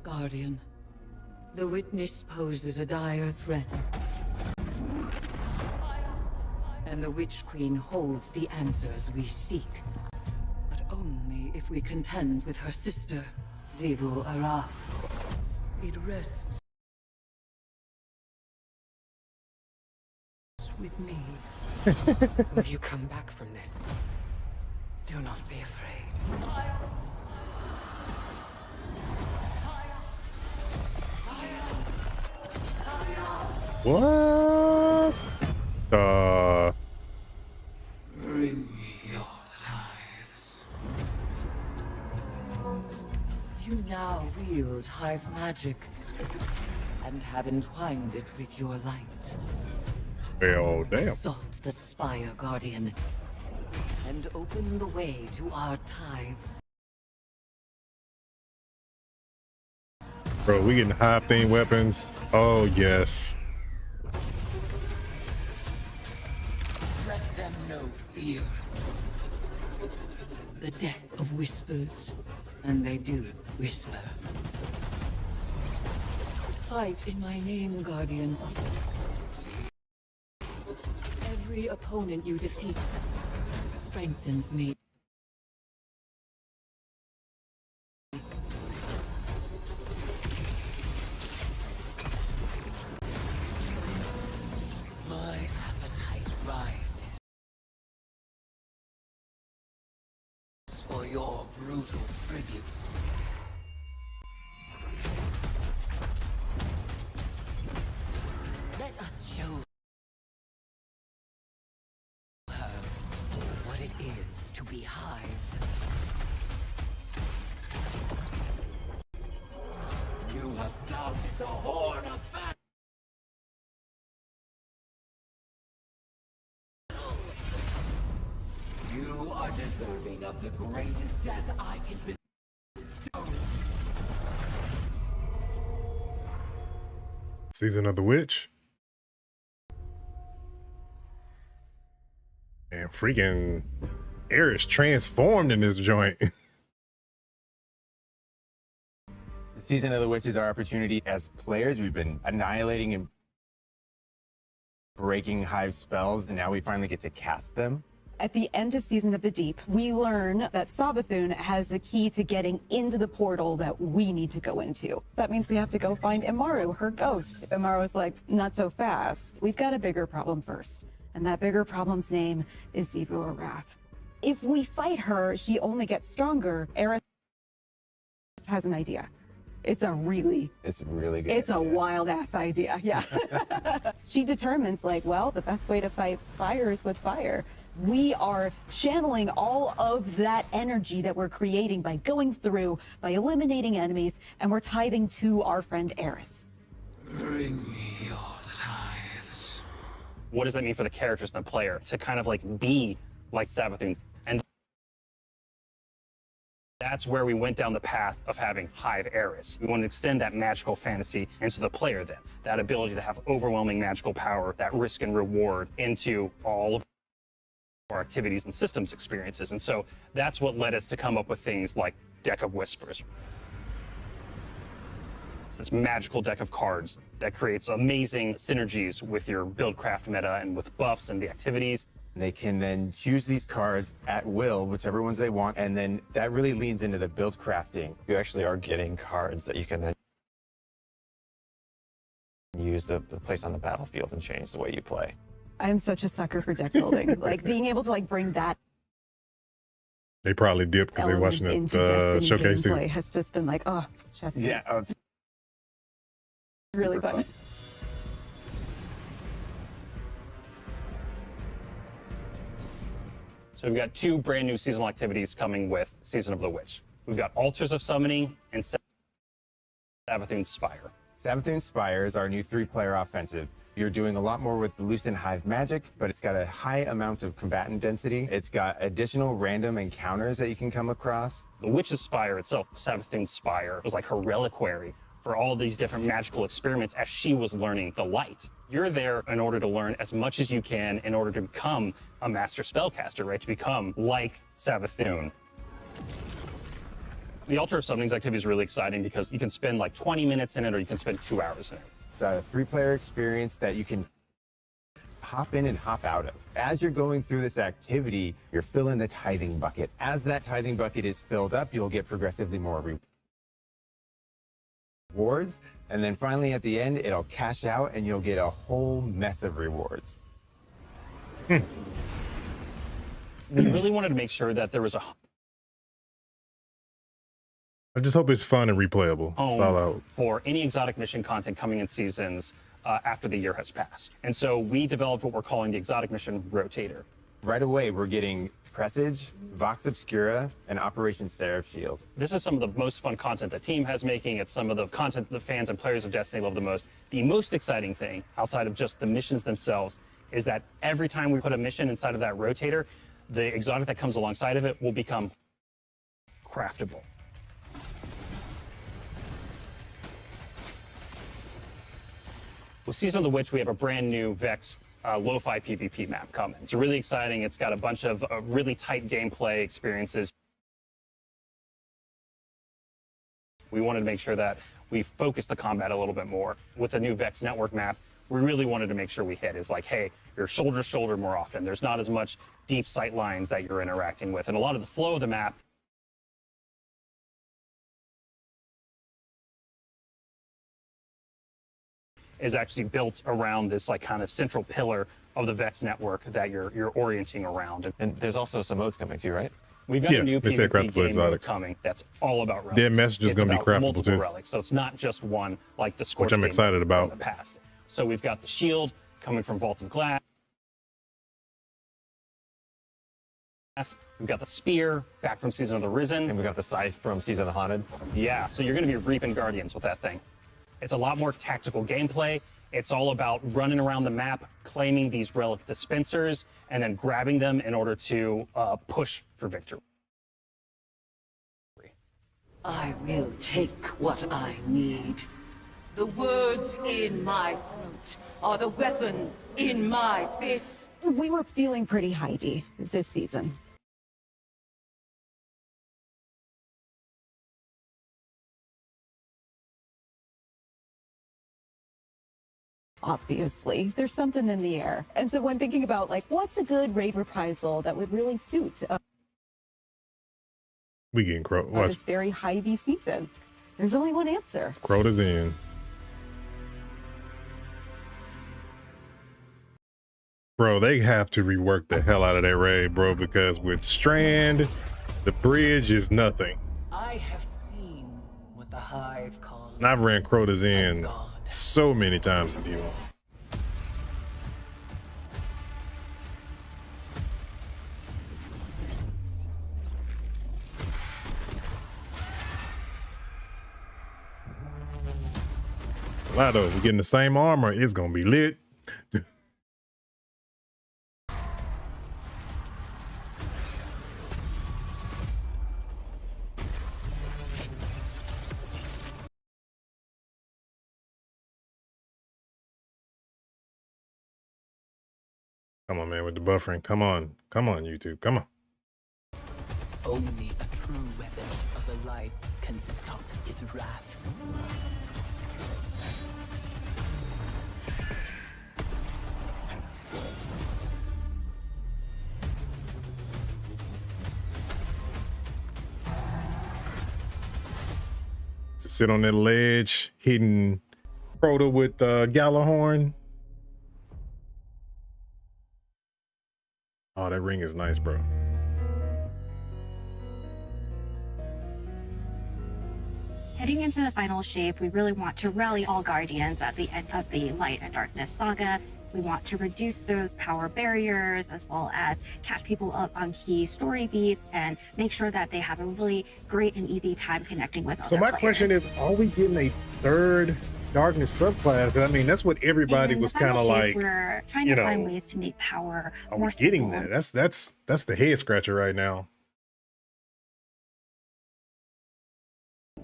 Guardian, the Witness poses a dire threat. And the Witch Queen holds the answers we seek. If we contend with her sister, Xivu Araf, it rests with me. Will you come back from this? Do not be afraid. What? Bring me your tithes. You now wield hive magic and have entwined it with your light. Well, damn. Salt the Spire Guardian and open the way to our tithes. Bro, we getting hive themed weapons. Oh, yes. Let them know fear. The death of whispers, and they do whisper. Fight in my name, Guardian. Every opponent you defeat strengthens me. My appetite rises for your brutal tributes. Let us show her what it is to be Hive. You have sounded the horn of battle. You are deserving of the greatest death I can bestow. Season of the Witch. And freaking Eris transformed in this joint. Season of the Witch is our opportunity as players. We've been annihilating and breaking Hive spells, and now we finally get to cast them. At the end of Season of the Deep, we learn that Savathun has the key to getting into the portal that we need to go into. That means we have to go find Imaru, her ghost. Imaru's like, not so fast. We've got a bigger problem first. And that bigger problem's name is Xivu Araf. If we fight her, she only gets stronger. Eris has an idea. It's a really good. It's a wild ass idea, yeah. She determines like, well, the best way to fight fire is with fire. We are channeling all of that energy that we're creating by going through, by eliminating enemies, and we're tithing to our friend Eris. Bring me your tithes. What does that mean for the characters and the player to kind of like be like Savathun? And that's where we went down the path of having Hive Eris. We want to extend that magical fantasy into the player then. That ability to have overwhelming magical power, that risk and reward into all of our activities and systems experiences. And so that's what led us to come up with things like Deck of Whispers. It's this magical deck of cards that creates amazing synergies with your Buildcraft meta and with buffs and the activities. They can then choose these cards at will, whichever ones they want, and then that really leans into the build crafting. You actually are getting cards that you can then use to place on the battlefield and change the way you play. I'm such a sucker for deck building. Like being able to like bring that They probably dipped because they're watching element it into Destiny showcase too. gameplay has just been like, oh, chess. Yeah, it's really fun. So we've got two brand new seasonal activities coming with Season of the Witch. We've got Altars of Summoning and Savathun's Spire. Savathun's Spire is our new 3-player offensive. You're doing a lot more with the Lucent Hive magic, but it's got a high amount of combatant density. It's got additional random encounters that you can come across. The Witch's Spire itself, Savathun's Spire, was like her reliquary for all these different magical experiments as she was learning the light. You're there in order to learn as much as you can in order to become a master spellcaster, right? To become like Savathun. The Altar of Summonings activity is really exciting because you can spend like 20 minutes in it or you can spend 2 hours in it. It's a 3-player experience that you can hop in and hop out of. As you're going through this activity, you're filling the tithing bucket. As that tithing bucket is filled up, you'll get progressively more rewards. And then finally at the end, it'll cash out and you'll get a whole mess of rewards. We really wanted to make sure that there was a I just hope it's fun and replayable. That's all home for any exotic mission content coming in seasons after the year has passed. And so we developed what we're calling the exotic mission rotator. Right away, we're getting Presage, Vox Obscura, and Operation Seraph Shield. This is some of the most fun content the team has making. It's some of the content the fans and players of Destiny love the most. The most exciting thing, outside of just the missions themselves, is that every time we put a mission inside of that rotator, the exotic that comes alongside of it will become craftable. With Season of the Witch, we have a brand new Vex lo-fi PvP map coming. It's really exciting. It's got a bunch of really tight gameplay experiences. We wanted to make sure that we focus the combat a little bit more. With the new Vex network map, we really wanted to make sure we hit is like, hey, you're shoulder to shoulder more often. There's not as much deep sight lines that you're interacting with. And a lot of the flow of the map is actually built around this like kind of central pillar of the Vex network that you're orienting around. And there's also some modes coming too, right? We've got a new they said PvP craftable game mode exotics. coming that's all about relics. Their message is It's gonna be about craftable, multiple too. relics, so it's not just one like the Scorch Which I'm game excited about. from the past. So we've got the shield coming from Vault of Glass. We've got the spear back from Season of the Risen. And we got the scythe from Season of the Haunted. Yeah, so you're going to be reaping Guardians with that thing. It's a lot more tactical gameplay. It's all about running around the map, claiming these relic dispensers, and then grabbing them in order to push for victory. I will take what I need. The words in my throat are the weapon in my fist. We were feeling pretty Hyvey this season. Obviously, there's something in the air. And so when thinking about like, what's a good raid reprisal that would really suit We getting Crota. this very Hyvey season, there's only one answer. Crota's in. Bro, they have to rework the hell out of that raid, bro, because with Strand, the bridge is nothing. I have seen what the Hive calls. And I've ran Crota's in so many times in Devo. Lado, we're getting the same armor. It's gonna be lit. Come on, man, with the buffering. Come on, YouTube. Come on. Only a true weapon of the light can stop his wrath. To sit on that ledge, hitting Crota with Gallahorn. Oh, that ring is nice, bro. Heading into the final shape, we really want to rally all Guardians at the end of the Light and Darkness saga. We want to reduce those power barriers, as well as catch people up on key story beats and make sure that they have a really great and easy time connecting with So other my players. question is, are we getting a third Darkness subclass? 'Cause I mean, that's what everybody In the was final kind of shape, like, we're trying you to know, find ways to make power are more we getting simple. that? That's the head scratcher right now.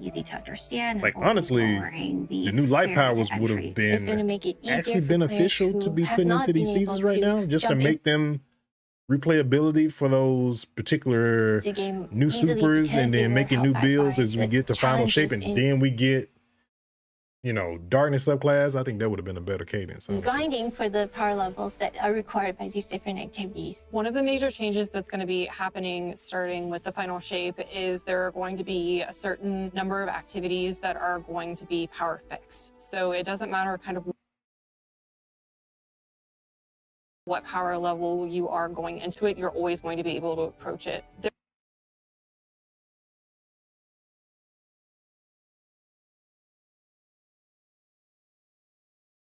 Easy to understand. and Like also honestly, lowering the new light barrier powers to would entry. have been It's gonna make it easier actually for players beneficial to who be have putting not into these been seasons able right to now, just to jump in make them replayability for those particular the game new easily supers, because and they then were making held new by builds the as we get to final shape, and challenges in then we get you know, darkness subclass, I think that would have been a better cadence. honestly. grinding for the power levels that are required by these different activities. One of the major changes that's going to be happening starting with the final shape is there are going to be a certain number of activities that are going to be power fixed. So it doesn't matter kind of what power level you are going into it, you're always going to be able to approach it.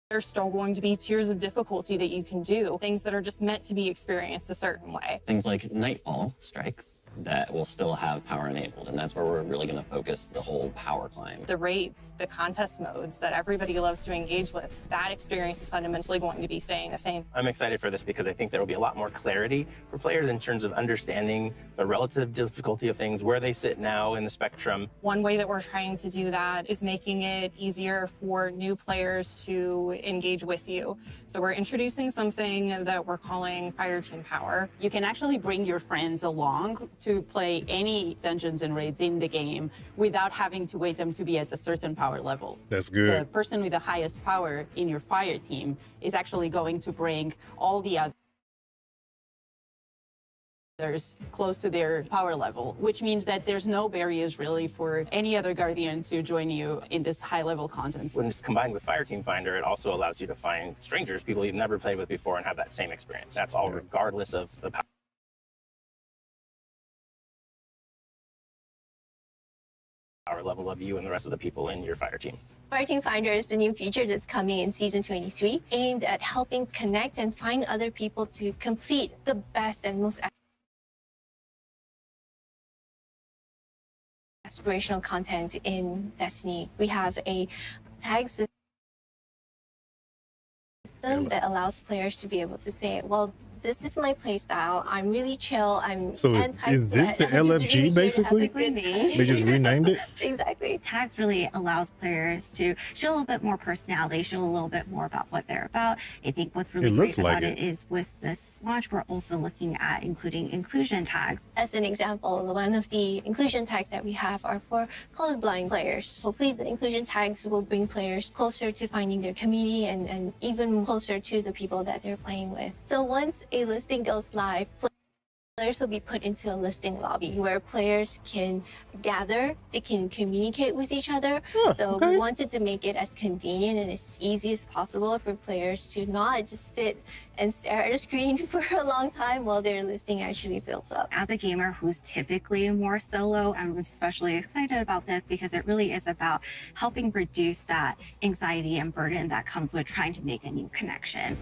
There's still going to be tiers of difficulty that you can do, things that are just meant to be experienced a certain way. Things like Nightfall strikes that will still have power enabled, and that's where we're really going to focus the whole power climb. The raids, the contest modes that everybody loves to engage with, that experience is fundamentally going to be staying the same. I'm excited for this because I think there will be a lot more clarity for players in terms of understanding the relative difficulty of things, where they sit now in the spectrum. One way that we're trying to do that is making it easier for new players to engage with you. So we're introducing something that we're calling Fire Team Power. You can actually bring your friends along to play any dungeons and raids in the game without having to wait them to be at a certain power level. That's good. The person with the highest power in your fire team is actually going to bring all the others close to their power level, which means that there's no barriers really for any other guardian to join you in this high level content. When it's combined with Fire Team Finder, it also allows you to find strangers, people you've never played with before, and have that same experience. That's all regardless of the power level of you and the rest of the people in your fire team. Fire Team Finder is the new feature that's coming in Season 23, aimed at helping connect and find other people to complete the best and most aspirational content in Destiny. We have a tag system that allows players to be able to say, well, this is my playstyle. I'm really chill. I'm So is this the LFG basically? They just renamed it? Exactly. Tags really allows players to show a little bit more personality, show a little bit more about what they're about. I think what's really It great looks like about it. it is with this launch, we're also looking at including inclusion tags. As an example, one of the inclusion tags that we have are for colorblind players. Hopefully the inclusion tags will bring players closer to finding their community and even closer to the people that they're playing with. So once a listing goes live, players will be put into a listing lobby where players can gather, they can communicate with each other. We wanted to make it as convenient and as easy as possible for players to not just sit and stare at a screen for a long time while their listing actually fills up. As a gamer who's typically more solo, I'm especially excited about this because it really is about helping reduce that anxiety and burden that comes with trying to make a new connection.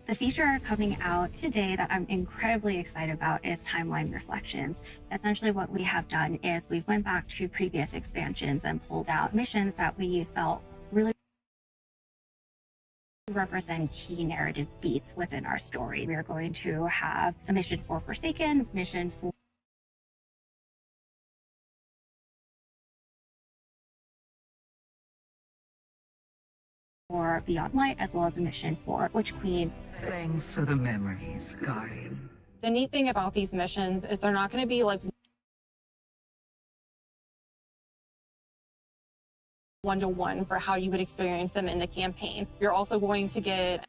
The feature coming out today that I'm incredibly excited about is Timeline Reflections. Essentially what we have done is we've went back to previous expansions and pulled out missions that we felt really represent key narrative beats within our story. We are going to have a mission for Forsaken, mission for Beyond Light, as well as a mission for Witch Queen. Thanks for the memories, Guardian. The neat thing about these missions is they're not going to be like one-to-one for how you would experience them in the campaign. You're also going to get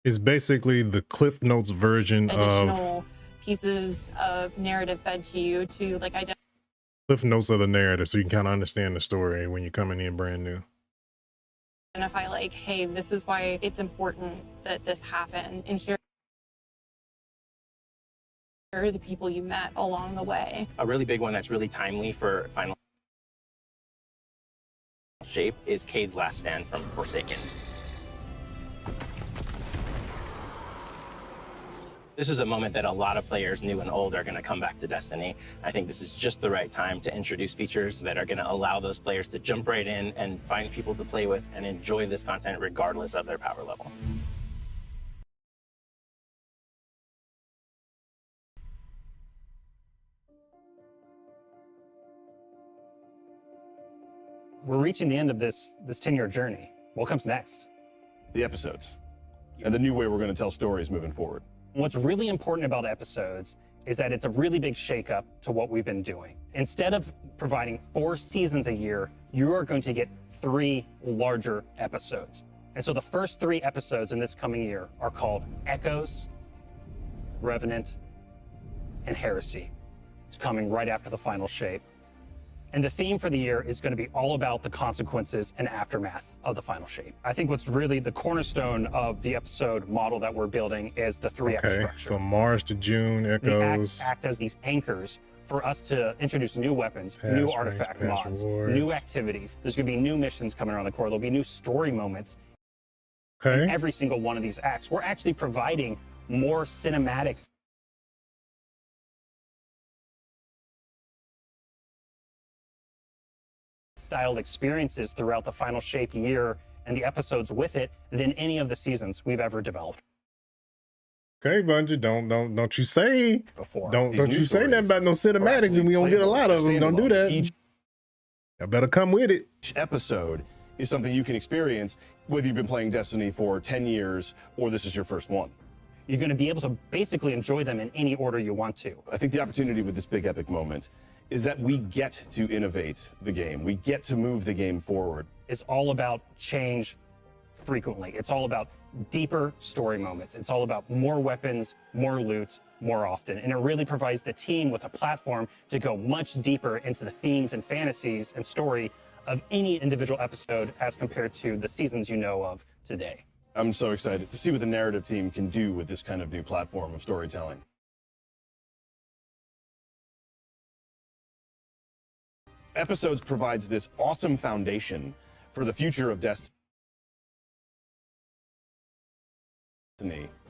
It's basically the Cliff Notes version of additional pieces of narrative fed to you to like Cliff Notes of the narrative, so you can kind of understand the story when you're coming in brand new. identify like, hey, this is why it's important that this happen, and here are the people you met along the way. A really big one that's really timely for Final Shape is Cade's last stand from Forsaken. This is a moment that a lot of players, new and old, are going to come back to Destiny. I think this is just the right time to introduce features that are going to allow those players to jump right in and find people to play with and enjoy this content regardless of their power level. We're reaching the end of this 10-year journey. What comes next? The episodes, and the new way we're going to tell stories moving forward. What's really important about episodes is that it's a really big shakeup to what we've been doing. Instead of providing 4 seasons a year, you are going to get 3 larger episodes. And so the first 3 episodes in this coming year are called Echoes, Revenant, and Heresy. It's coming right after the final shape. And the theme for the year is going to be all about the consequences and aftermath of the final shape. I think what's really the cornerstone of the episode model that we're building is the 3 act structure. So March to June, The Echoes. acts act as these anchors for us to introduce new weapons, Pass new range, artifact pass mods, rewards. new activities. There's going to be new missions coming around the corner. There'll be new story moments in Okay. every single one of these acts. We're actually providing more cinematic styled experiences throughout the final shape year and the episodes with it than any of the seasons we've ever developed Okay, Bungie, don't you say before. don't These you new say nothing stories about no cinematics, and we don't get a lot of them. Don't do that. Each I better come with it. episode is something you can experience whether you've been playing Destiny for 10 years or this is your first one. You're going to be able to basically enjoy them in any order you want to. I think the opportunity with this big epic moment is that we get to innovate the game. We get to move the game forward. It's all about change frequently. It's all about deeper story moments. It's all about more weapons, more loot, more often. And it really provides the team with a platform to go much deeper into the themes and fantasies and story of any individual episode as compared to the seasons you know of today. I'm so excited to see what the narrative team can do with this kind of new platform of storytelling. Episodes provides this awesome foundation for the future of Destiny.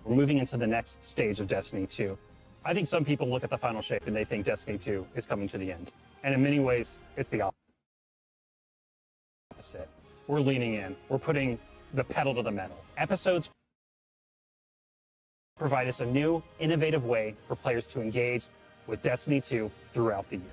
We're moving into the next stage of Destiny 2. I think some people look at the final shape and they think Destiny 2 is coming to the end. And in many ways, it's the opposite. We're leaning in. We're putting the pedal to the metal. Episodes provide us a new, innovative way for players to engage with Destiny 2 throughout the year.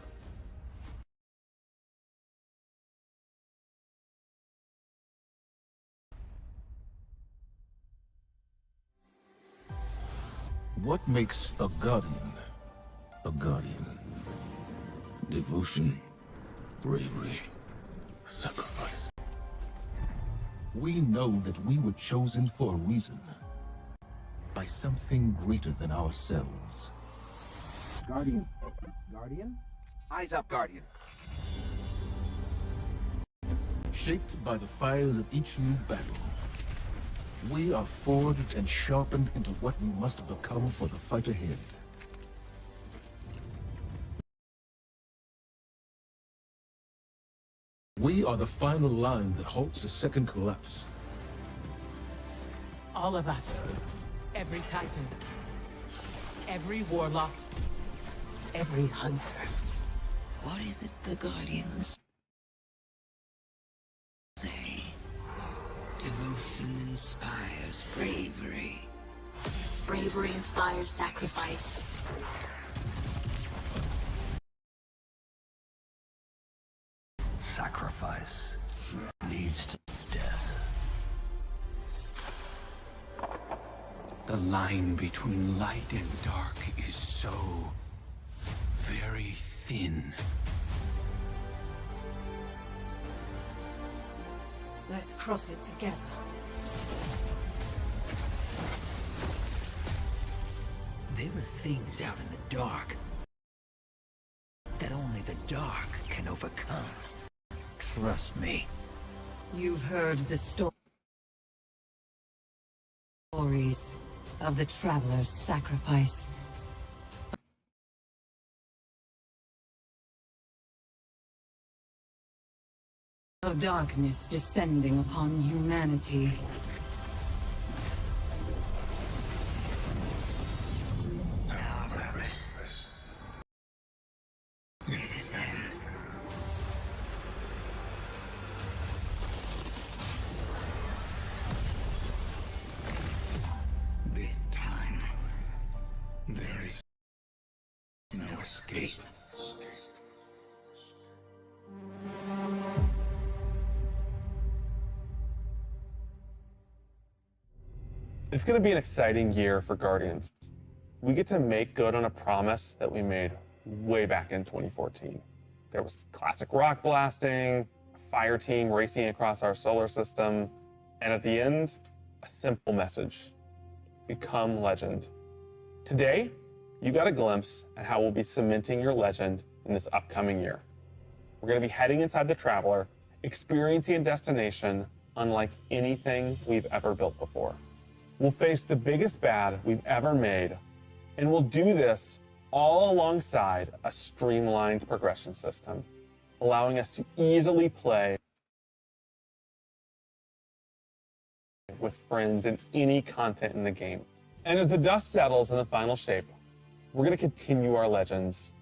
What makes a guardian a guardian? Devotion, bravery, sacrifice. We know that we were chosen for a reason. By something greater than ourselves. Guardian. Guardian? Eyes up, Guardian. Shaped by the fires of each new battle, we are forged and sharpened into what we must become for the fight ahead. We are the final line that halts the second collapse. All of us. Every Titan. Every Warlock. Every Hunter. What is it the Guardians say? Devotion inspires bravery. Bravery inspires sacrifice. Sacrifice leads to death. The line between light and dark is so very thin. Let's cross it together. There are things out in the dark that only the dark can overcome. Trust me. You've heard the stories of the Traveler's sacrifice. Of darkness descending upon humanity. Now there is its end. This time, there is no escape. It's going to be an exciting year for Guardians. we get to make good on a promise that we made way back in 2014. There was classic rock blasting, a fire team racing across our solar system, and at the end, a simple message: become legend. Today, you got a glimpse at how we'll be cementing your legend in this upcoming year. We're going to be heading inside the Traveler, experiencing a destination unlike anything we've ever built before. We'll face the biggest bad we've ever made, and we'll do this all alongside a streamlined progression system, allowing us to easily play with friends in any content in the game. And as the dust settles in the final shape, we're going to continue our legends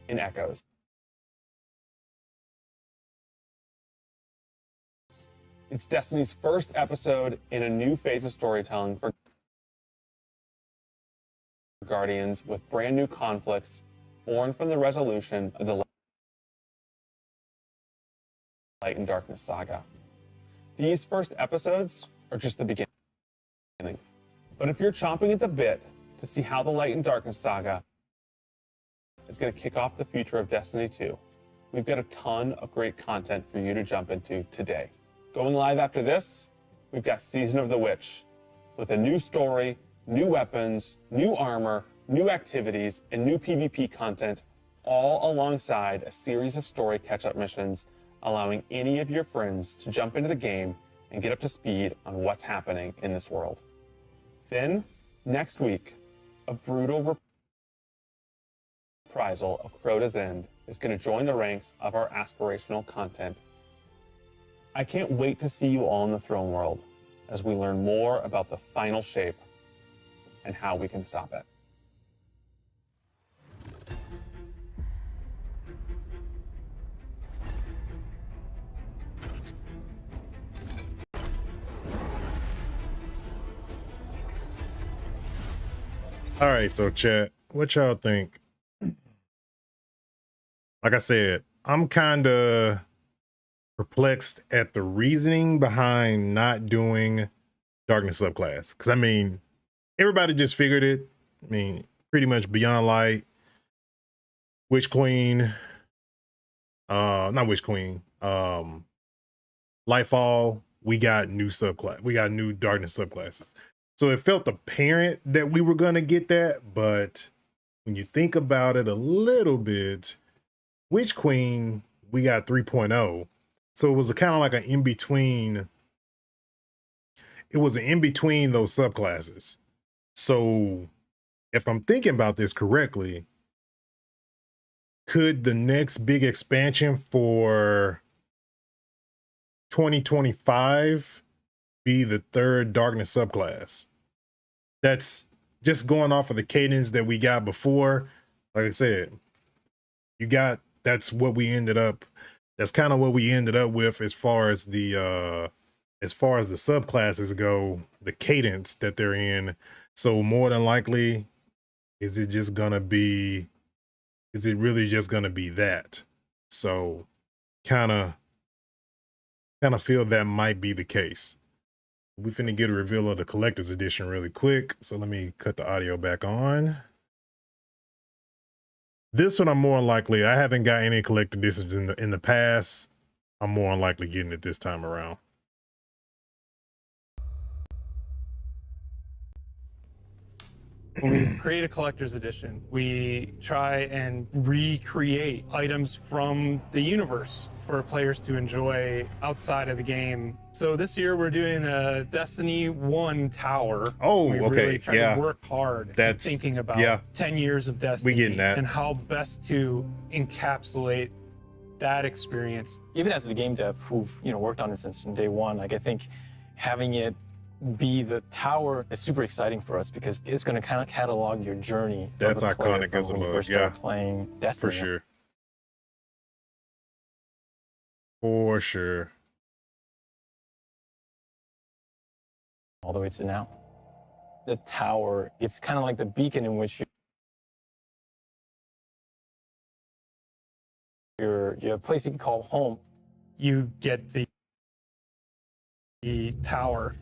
in Echoes. It's Destiny's first episode in a new phase of storytelling for Guardians, with brand new conflicts born from the resolution of the Light and Darkness saga. These first episodes are just the beginning. But if you're chomping at the bit to see how the Light and Darkness saga is going to kick off the future of Destiny 2, we've got a ton of great content for you to jump into today. Going live after this, we've got Season of the Witch, with a new story, new weapons, new armor, new activities, and new PvP content, all alongside a series of story catch-up missions, allowing any of your friends to jump into the game and get up to speed on what's happening in this world. Then, next week, a brutal reprisal of Crota's End is going to join the ranks of our aspirational content. I can't wait to see you all in the Throne World as we learn more about the final shape and how we can stop it. All right, so chat, what y'all think? Like I said, I'm kind of perplexed at the reasoning behind not doing Darkness subclass. Because, I mean, everybody just figured it. I mean, pretty much Beyond Light, Witch Queen, not Witch Queen, Lightfall, we got new subclass. We got new Darkness subclasses. So it felt apparent that we were going to get that. But when you think about it a little bit, Witch Queen, we got 3.0. So it was a kind of like an in-between. It was an in-between those subclasses. So if I'm thinking about this correctly, could the next big expansion for 2025 be the third Darkness subclass? That's just going off of the cadence that we got before. Like I said, that's what we ended up. That's kind of what we ended up with as far as the subclasses go, the cadence that they're in. So more than likely, is it really just gonna be that? So kind of feel that might be the case. We finna get a reveal of the collector's edition really quick. So let me cut the audio back on. This one, I'm more likely, I haven't got any collector editions in the past. I'm more likely getting it this time around. When we create a collector's edition, we try and recreate items from the universe for players to enjoy outside of the game. So this year we're doing a Destiny 1 tower. Oh, we okay, really try to work hard at thinking about 10 years of Destiny. We getting that. And how best to encapsulate that experience. Even as the game dev who've worked on it since day one, like I think having it be the tower is super exciting for us because it's going to kind of catalog your journey. That's iconic as a move. Yeah, playing Destiny. For sure. For sure. All the way to now. The tower, it's kind of like the beacon in which you're a place you can call home. You get the tower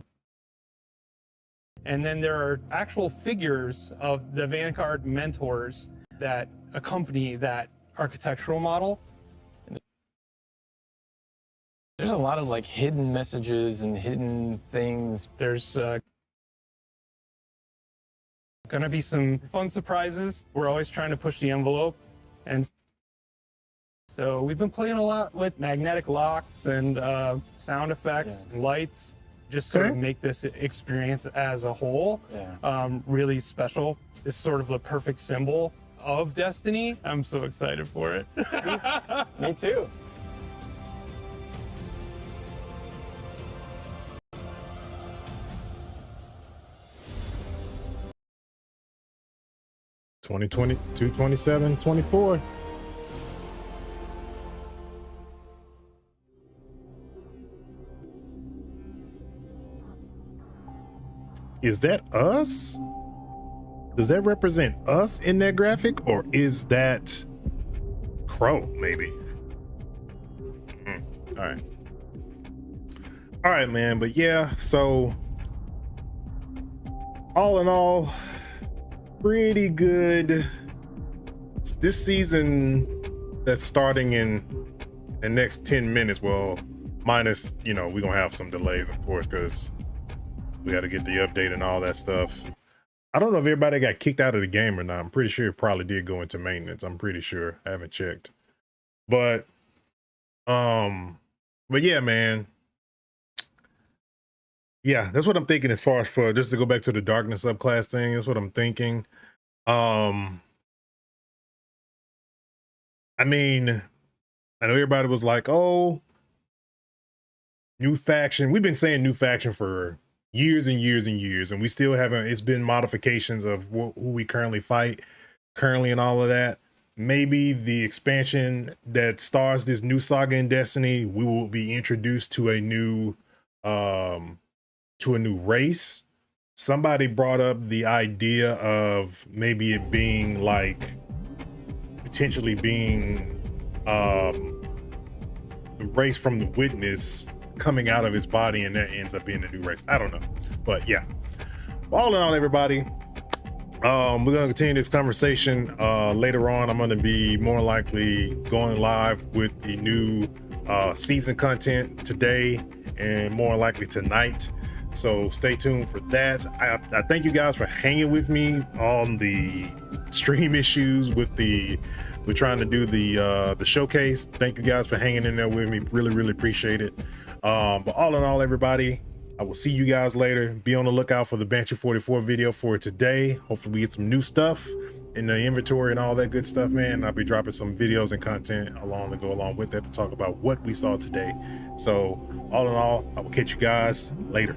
And then there are actual figures of the Vanguard mentors that accompany that architectural model. There's a lot of like hidden messages and hidden things. There's gonna be some fun surprises. We're always trying to push the envelope. And so we've been playing a lot with magnetic locks and sound effects, and lights, just sort of make this experience as a whole really special. It's sort of the perfect symbol of Destiny. I'm so excited for it. Me too. $2022, $27, $24. Is that us? Does that represent us in that graphic, or is that Crow, maybe? All right, man. But yeah, so all in all, pretty good. This season that's starting in the next 10 minutes, well, minus, you know, we're gonna have some delays, of course, because we got to get the update and all that stuff. I don't know if everybody got kicked out of the game or not. I'm pretty sure it probably did go into maintenance. I'm pretty sure. I haven't checked. But yeah, man. Yeah, that's what I'm thinking as far as for, just to go back to the darkness subclass thing, that's what I'm thinking. I mean, I know everybody was like, oh, new faction. We've been saying new faction for years and years and years, and we still haven't. It's been modifications of who we currently fight and all of that. Maybe the expansion that stars this new saga in Destiny, we will be introduced to a new race. Somebody brought up the idea of maybe it being like potentially being the race from the Witness coming out of his body, and that ends up being a new race. I don't know, but yeah, all in all, everybody, we're gonna continue this conversation later on. I'm gonna be more likely going live with the new season content today and more likely tonight, so stay tuned for that. I thank you guys for hanging with me on the stream issues with we're trying to do the showcase. Thank you guys for hanging in there with me. Really appreciate it. But all in all, everybody, I will see you guys later. Be on the lookout for the Banshee 44 video for today. Hopefully we get some new stuff in the inventory and all that good stuff, man. I'll be dropping some videos and content to go along with that to talk about what we saw today. So all in all, I will catch you guys later.